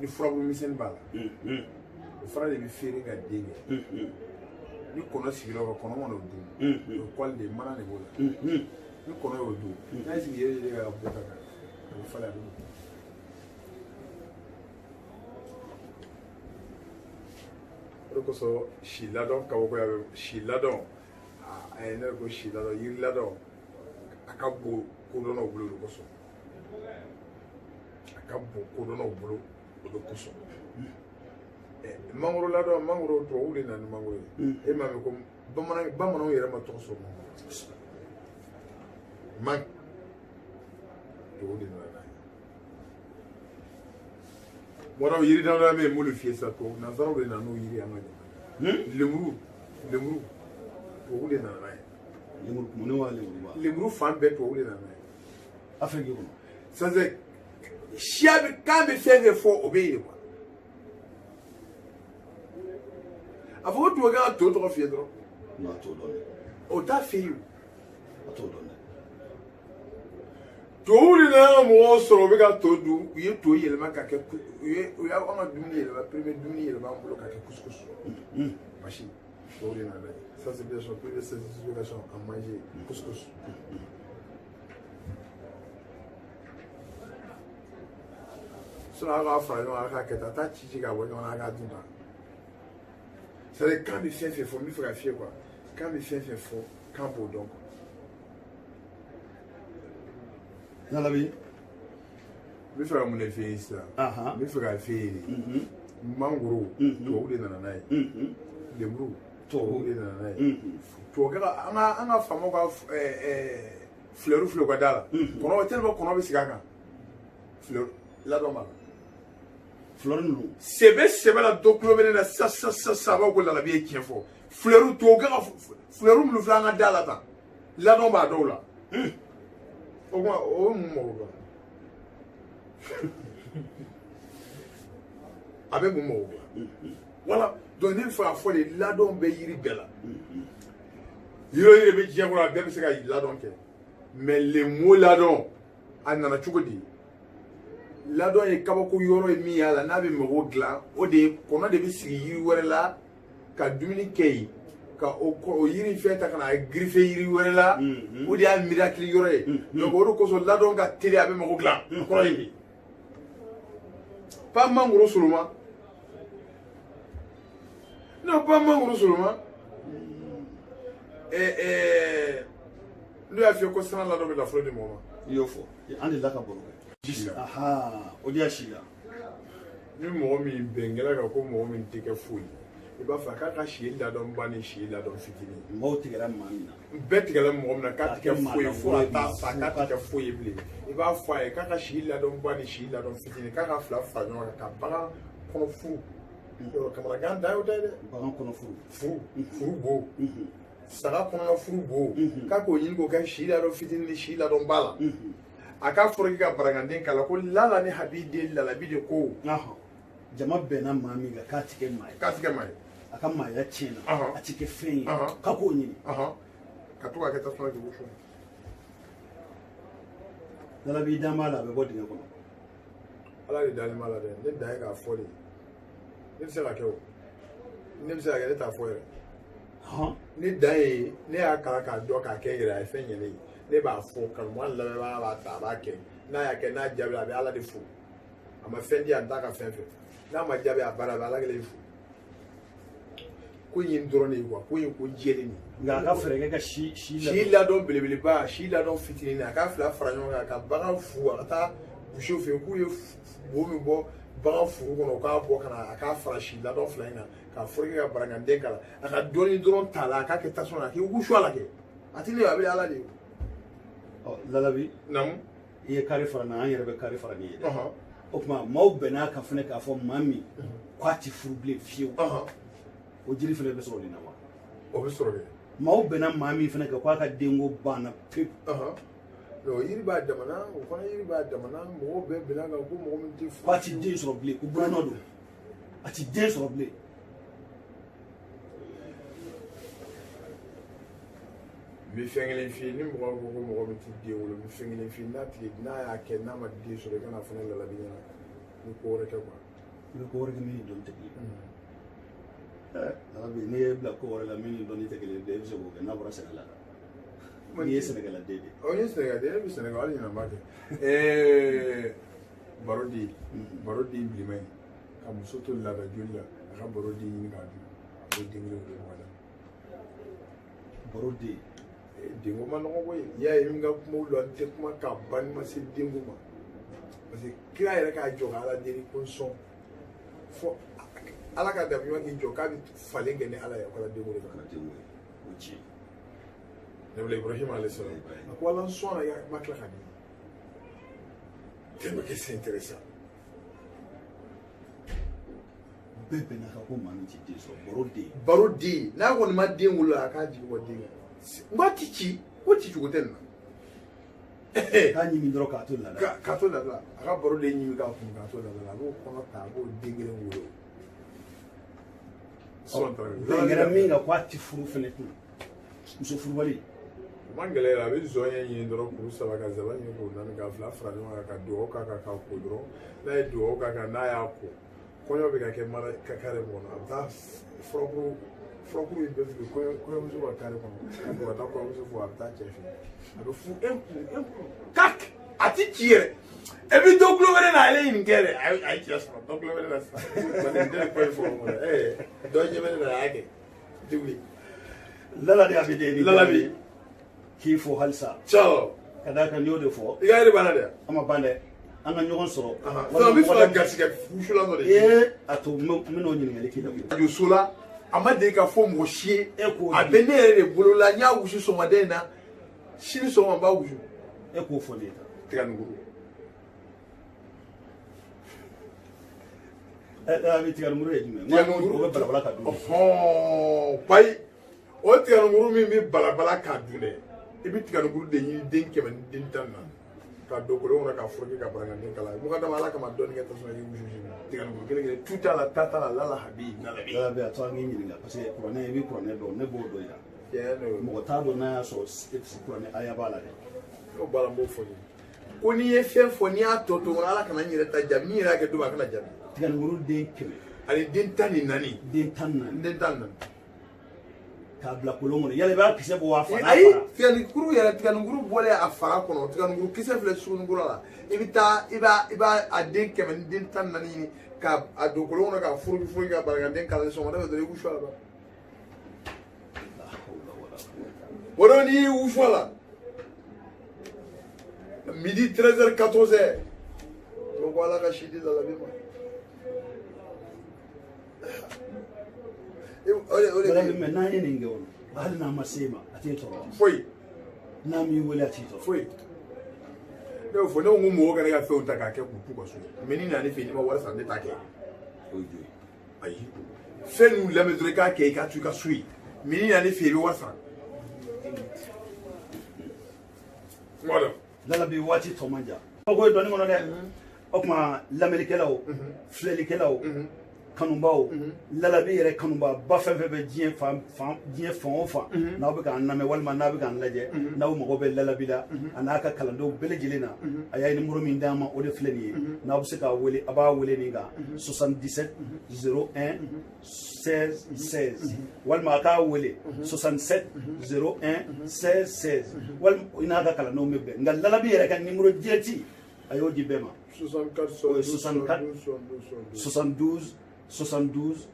ni furabulu misɛnnin b'a la o fana de bɛ feere ka den kɛ ni kɔnɔ sigira o kan kɔnɔ mana o dun o kɔli de mana de b'o la ni kɔnɔ y'o dun n'a sigi yɛrɛ ka bɔ ka kan a bɛ falen a bɛ dun o de kosɔn si ladɔn kabakoya bɛ si ladɔn a ye ne ko si ladɔn yiri ladɔn a ka bon kodɔnnaw bolo o de kosɔn a ka bon kodɔnnaw bolo o de kosɔn mangoro ladɔn mangoro tubabuw de nana ni mangoro ye e m'a mɛn ko bamananw yɛrɛ ma tɔgɔ sɔrɔ man tubabuw de nana n'a ye mɔdɔw yiri dama bɛ yen m'olu fiyɛ sisan tubabu nanzaraw de nana n'o yiri an ka jamana lemuru tubabuw de nana n'a ye lemuru kumuni wa lemuru ba lemuru fan bɛɛ tubabuw de nana n'a ye Afrique kɔnɔ sanfɛ Siabi kan be fenge fo obeye quoi. Avo tu ga to fie dro. Non, to donne. O ta fi you. To donne. To ri na mo so be ga to du, ye to yelma ka ke ye o ya o ma dumi yelma premier dumi yelma mo ka ke couscous. Machine. To ri na là. Ça c'est bien sûr, plus de ces situations à manger couscous. Cela va faire un racket à ta chichiga ou un ragadina. C'est le camp de fait faux, il faut faire quoi. Quand il fait faux, camp pour donc. Dans la vie? Il faut mon effet ici. Il faut faire mango, tout les nanai. Les brous, tout les nanai. Tout un fameux fleur fleur guadala. Qu'on a tellement qu'on a vu Sigaga. Fleur, la doma. Florino. C'est la documenter la ça va pour la vie qui est fort. Fleur tout fleur le flanc à dalata. La doma dola. Au moins, au moins. Avec mon mot. Voilà. Donc, il faut avoir les ladons béiri bella. Il y a des gens qui ont bien fait ladon. Mais les mots ladon, on en a tout dit. Ladon est kabako yoro et mi à la nave me rogla. Au dé, qu'on a des biscuits, là, qu'à Dominique, qu'à au yiri fait à griffer yiri là, ou des miracles yoré. Donc, au cause de ladon qu'a télé avec me rogla. Pas mango seulement. Non, pas mango seulement. Lui a fait quoi ça là dans la fleur du moment. Il faut. On est là qu'à Boro. Aha, Odiashila. Ni mo mi bengela ka ko mo mi tike fui. E ba fa ka shi la don bani shi la don fitini. Mo tigala mamina. Bet gala mo na ka tike fui fo ata fa ka tike fui ble. E ba fa e ka shi la don bani shi la don fitini ka fla fa no ka ba kono fu. Yo kamara ganda yo dede. Ba kono fu. Fu bo. Sara kono fu bo. Ka ko yin ko ka shi la don fitini shi la don bala. Aka foroki ka baranganden kala ko lala ni habide lala bide ko jama bena mami ga katike mai aka mai ya chena atike fen ka ko nyini ka to ka ta so ke busho lala bi dama la be bodi ko ala ri dali mala de ne dai ga fori ne se la ke o ne se la ke ta fori ne dai ne aka ka do ka ke ira fen yele ne b'a fo kan mo la ba ta ba ke na ya ke na jabi abi ala de fo ama fendi anda ka fenfe na ma jabi abara ba ala ke fo ko yin drone ko ko yin ko jeli ni nga ka frege ka shi la don belebele ba shi la don fitini na ka fla franyo ka ba fu ata bu shofe ku ye bo mi bo ba fu ko no ka bo kana ka fra shi la don fla ina ka frege ka barangande kala aka doni drone tala ka ke tasona ki ku shwala ke atile abi ala de lalabi nam iye kari fara na an yɛrɛ bɛ kari fara ni ye dɛ o tuma maaw bɛn'a kan fana k'a fɔ maa min k'a ti furu bilen fiyewu o jiri fana bɛ sɔrɔ nin na wa o bɛ sɔrɔ kɛ maaw bɛnna maa min fana kan k'a ka denko banna pewu yiri b'a damana o fana yiri b'a damana mɔgɔw bɛɛ bɛnna kan ko mɔgɔ min tɛ furu k'a ti den sɔrɔ bilen ko buranɔ don a ti den sɔrɔ bilen mi fengelen fi ni mɔgɔ ko mɔgɔ min tɛ den wolo mi fengelen fi n'a y'a kɛ n'a ma den sɔrɔ i kana fana lalabi ɲɛna ni ko wɛrɛ kɛ quoi i bɛ ko wɛrɛ kɛ min ni dɔnni tɛ kelen lalabi n'i ye bila ko wɛrɛ la min ni dɔnni tɛ kelen i bɛ se k'o kɛ n'a bɔra sɛnɛ la n'i ye sɛnɛkɛla den de o ye sɛnɛkɛla den e bɛ sɛnɛkɛ hali ɲinɛ b'a kɛ baro di bilenman ye ka muso to laada joli la a ka baro di ɲini k'a dun a b'o den kelen de ɲɔgɔn na baro di denko ma nɔgɔ koyi n'i y'a ye min ka kumaw la n tɛ kuma ka ban ma se denko ma parce que kira yɛrɛ k'a jɔ ka ala deli ko sɔn fo ala ka dabi ɲuman k'i jɔ k'a bɛ falen kɛ ni ala ye kala denko de kana denko ye o tiɲɛ nabila ibrahima alayhi salam a ko ala sɔn na ma tila ka di tellement que c'est intéressant bɛɛ bɛn'a kan ko maa min tɛ den sɔrɔ baro den n'a kɔni ma den wolo a k'a jigi bɔ den kan n b'a ti ci o ci cogo tɛ nin na k'a ɲimi dɔrɔn k'a to lada k'a to lada a ka baro de ɲimi k'a kun k'a to lada a b'o kɔnɔ ta a b'o den kelen wolo bɛn kɛra min kan k'a ti furu fɛnɛ tun muso furubali o man gɛlɛya a bɛ zɔɲɛ ɲini dɔrɔn k'u saba ka zaba ɲini k'o naani ka fila fara ɲɔgɔn kan ka dugawu k'a kan k'a ko dɔrɔn n'a ye dugawu k'a kan n'a y'a ko kɔɲɔ bɛ ka kɛ mara ka kare kɔnɔ a bɛ taa furakuru in bɛɛ fili kɔɲɔmuso ka kare kɔnɔ ka bɔ ka taa kɔɲɔmuso fo a bɛ taa cɛ fɛ a bɛ fu kak a ti ci yɛrɛ e bɛ dɔ kulo wɛrɛ na ale ye nin kɛ dɛ a ye cɛ sɔrɔ dɔ kulo wɛrɛ na sisan parce que n tɛ kɔɲɔ fɔ mɔgɔ dɔ ɲɛ bɛ ne na a y'a kɛ tɛ wuli lala de a bɛ den lala bi k'i fo halisa ciao ka d'a kan n y'o de fɔ i ka yɛrɛ banna dɛ an ma ban dɛ an ka ɲɔgɔn sɔrɔ sisan n bɛ fɛ ka garisɛgɛ wusulan dɔ de ye a to n bɛ n'o ɲininkali k'i la radio so la a ma deli ka fɔ mɔgɔ si ye e k'o a bɛ ne yɛrɛ de bolo la n y'a wusu sɔgɔmaden in na sini sɔgɔma n b'a wusu e k'o fɔ ne ye tiganikuru a bɛ tiganikuru ye jumɛn o bɛ balabala ka dun bayi o tiganikuru min bɛ balabala k'a dun dɛ i bɛ tiganikuru de ɲini den 100 ni den 10 na ka don kolon kɔnɔ ka foroki ka barakaden kala mɔgɔ dama ala kama dɔɔni kɛ tasuma k'i wusu tiganikuru kelen kelen tu t'a la ta t'a la lala habi lala bɛ a to an k'i ɲininka parce que kuranɛ i bɛ kuranɛ dɔn ne b'o dɔn yan mɔgɔ t'a dɔn n'a y'a sɔrɔ kuranɛ aya b'a la dɛ n'o b'a la n b'o fɔ ko n'i ye fɛn fɔ n'i y'a tɔ to ala kana n yɛrɛ ta jaabi n'i yɛrɛ y'a kɛ don a kana jaabi tiganikuru den 100 ani den 14 den 14 den 14 k'a bila kolon kɔnɔ yala i b'a kisɛ bɔ wa fara ayi tiganikuru yɛrɛ tiganikuru bɔlen a fara kɔnɔ tiganikuru kisɛ filɛ sugunikura la i bɛ taa i b'a a den 100 ni den 14 ɲini ka a don kolon kɔnɔ ka foroki ka barakaden kala sɔgɔmada fɛ dɔrɔn i wusu a la o don n'i y'i wusu a la midi 13h 14h donc ala ka si di lalabi ma mɛ n'an ye nin kɛ o hali n'a ma se ma a t'e tɔɔrɔ foyi n'a m'i wele a t'i tɔɔrɔ foyi ne y'o fɔ ne ko n ko mɔgɔw kana ka fɛnw ta k'a kɛ k'u t'u ka so mɛ ni nana ne fɛ yen n'i ma wari sara ne t'a kɛ ayi fɛn ninnu lamɛn dɔrɔn i k'a kɛ i k'a to i ka so yen mɛ ni nana ne fɛ yen i bɛ wari sara lala bi waati tɔ man jan o ko ye dɔɔnin kɔnɔ dɛ o tuma lamɛnnikɛlaw filɛlikɛlaw kanubaw lalabi yɛrɛ kanuba ba fɛn fɛn bɛ diɲɛ fan o fan n'aw bɛ k'an lamɛn walima n'a bɛ k'an lajɛ n'aw mago bɛ lalabi la a n'a ka kalandenw bɛɛ lajɛlen na a y'a nimoro min d'an ma o de filɛ nin ye n'aw bɛ se k'a wele a b'a wele nin kan 77 01 16 16 walima a k'a wele 67 01 16 16 walima i n'a ka kalandenw bɛ bɛn nka lalabi yɛrɛ ka nimoro direct a y'o di bɛɛ ma 72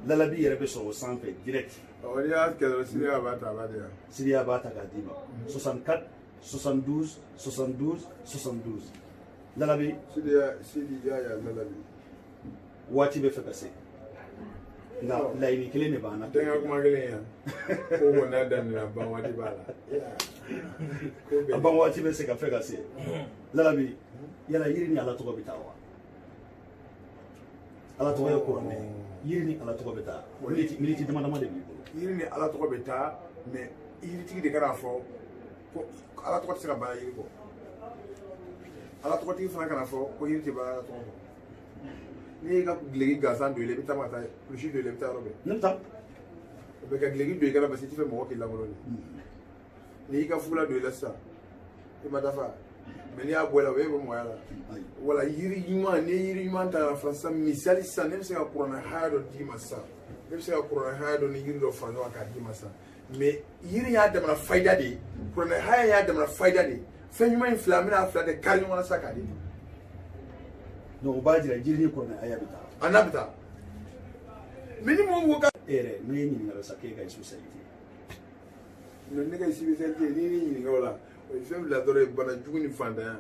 lalabi yɛrɛ bɛ sɔrɔ o sanfɛ direct n'i y'a kɛ dɔrɔn siriya b'a ta a b'a di yan siriya b'a ta k'a d'i ma 64 72 lalabi siriya y'a lalabi waati bɛ fɛ ka se nka laɲini kelen de b'an na den ka kuma kelen yan ko n'a daminɛna ban waati b'a la a ban waati bɛ se ka fɛ ka se lalabi yala yiri ni ala tɔgɔ bɛ taa wa ala tɔgɔ ye kuranɛ yiri ni ala tɔgɔ bɛ taa miniti dama dama de b'i bolo yiri ni ala tɔgɔ bɛ taa mɛ yiritigi de kana fɔ ko ala tɔgɔ tɛ se ka baara yiri kɔ ala tɔgɔtigi fana kana fɔ ko yiri tɛ baara ala tɔgɔ kɔ n'i y'i ka gileki gansan don i la i bɛ taa ka taa kulusi don i la i bɛ taa yɔrɔ bɛɛ ne bɛ taa o bɛ ka gileki don i kala parce que i tɛ fɛ mɔgɔ k'i lankolo de n'i y'i ka fugula don i la sisan i ma dafa mɛ n'i y'a bɔ i la o bɛ bɔ mɔgɔya la wala yiri ɲuman n'i ye yiri ɲuman ta ka fara sisan misali sisan ne bɛ se ka kuranɛ haya dɔ d'i ma sisan ne bɛ se ka kuranɛ haya dɔ ni yiri dɔ fara ɲɔgɔn kan k'a d'i ma sisan mɛ yiri y'a damana fayida de ye kuranɛ haya y'a damana fayida de ye fɛn ɲuman in fila an bɛna fila de kari ɲɔgɔn na sisan k'a di donc o b'a jira jiri ni kuranɛ haya bɛ taa a n'a bɛ taa mɛ ni mɔgɔ ka e yɛrɛ ne ye ɲininkali sa k'e ka spécialité ne ka spécialité n'i ni ɲininka o la o ye fɛn bila dɔrɔn ye bana jugu ni fantanya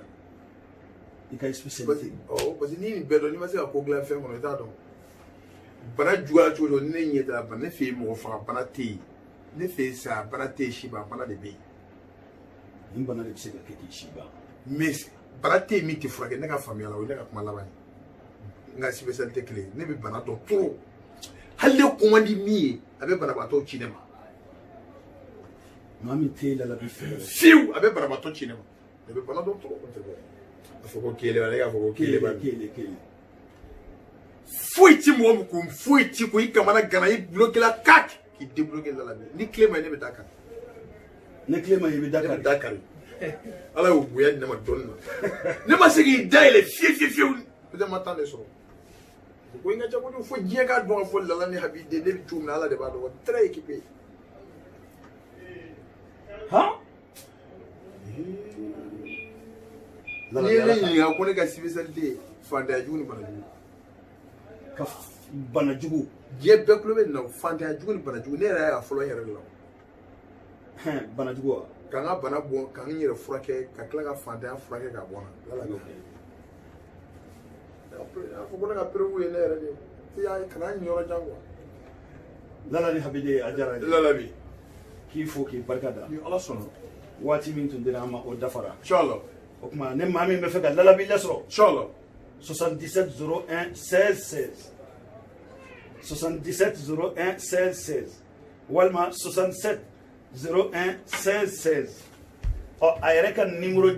i ka spécialité parce que n'i nin bɛɛ dɔn n'i ma se ka ko dilan fɛn kɔnɔ i t'a dɔn bana juguyara cogo cogo ni ne ɲɛ t'a bana ne fɛ yen mɔgɔ faga bana tɛ yen ne fɛ yen sa bana tɛ yen si ban bana de bɛ yen nin bana de bɛ se ka kɛ k'i si ban mais bana tɛ yen min tɛ furakɛ ne ka faamuya la o ye ne ka kuma laban ye n ka spécialité kelen ne bɛ bana dɔn trop hali ne ko man di min ye a bɛ banabaatɔ ci ne ma maa min tɛ lalabi fɛ fiyewu a bɛ banabaatɔ ci ne ma ne bɛ bana dɔn tɔgɔ kun tɛ bɔ a fɔ ko kele wala k'a fɔ ko kele ba kele foyi ti mɔgɔ min kun foyi ti ko i kamana gana i bloqué la kak k'i débloqué la ni clé ma ne bɛ taa kan ne clé ma i bɛ da kari ala y'o bonya di ne ma dɔɔni na ne ma se k'i da yɛlɛ fiyewu peut-être ma temps de sɔrɔ ko in ka ca kojugu fo diɲɛ k'a dɔn ka fɔ Lala ni Habi den ne bɛ cogo min na ala de b'a dɔn wa très équipé han n'i ye ne ɲininka ko ne ka spécialité fantanya jugu ni banajugu ka banajugu diɲɛ bɛɛ kulo bɛ nin na fantanya jugu ni banajugu ne yɛrɛ y'a fɔlɔ n yɛrɛ de la banajugu wa ka n ka bana bɔ ka n yɛrɛ furakɛ ka tila ka fantanya furakɛ k'a bɔ n na Lala a fɔ ko ne ka prévu ye ne yɛrɛ de ye i kana ɲin yɔrɔ jan quoi Lala ni Habi de a diyara n ye Lala bi k'i fo k'i barika da ni ala sɔnna waati min tun dira an ma o dafara inchallah o tuma ne maa min bɛ fɛ ka Lala bi lasɔrɔ inchallah 77 01 16 16 77 01 16 16 walima 67 01 16 16 ɔ a yɛrɛ ka numéro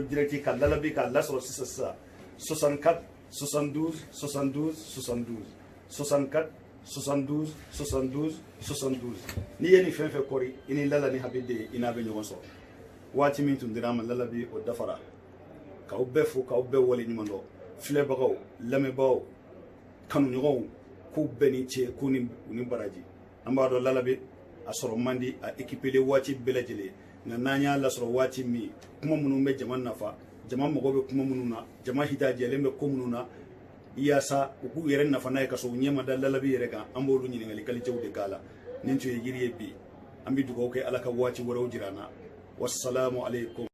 direct ka Lala bi k'a lasɔrɔ sisan 64 72 72 72 64 72 72 72 n'i ye nin fɛn fɛn kɔri i ni Lala ni Habi de i n'a bɛ ɲɔgɔn sɔrɔ waati min tun dira an ma Lala bi o dafara k'aw bɛɛ fo k'aw bɛɛ waleɲuman dɔn filɛbagaw lamɛnbagaw kanuɲɔgɔnw k'u bɛɛ ni ce k'u ni baraji an b'a dɔn Lala bi a sɔrɔ man di a équipé waati bɛɛ lajɛlen nka n'an y'a lasɔrɔ waati min kuma minnu bɛ jama nafa jama mago bɛ kuma minnu na jama hitajɛlen bɛ ko minnu na yaasa u k'u yɛrɛ nafa n'a ye ka sɔrɔ u ɲɛ ma da Lala bi yɛrɛ kan an b'olu ɲininkali qualitéw de k'a la nin tun ye yiri ye bi an bɛ dugawu kɛ ala ka waati wɛrɛw jira an na wassalamu alaikum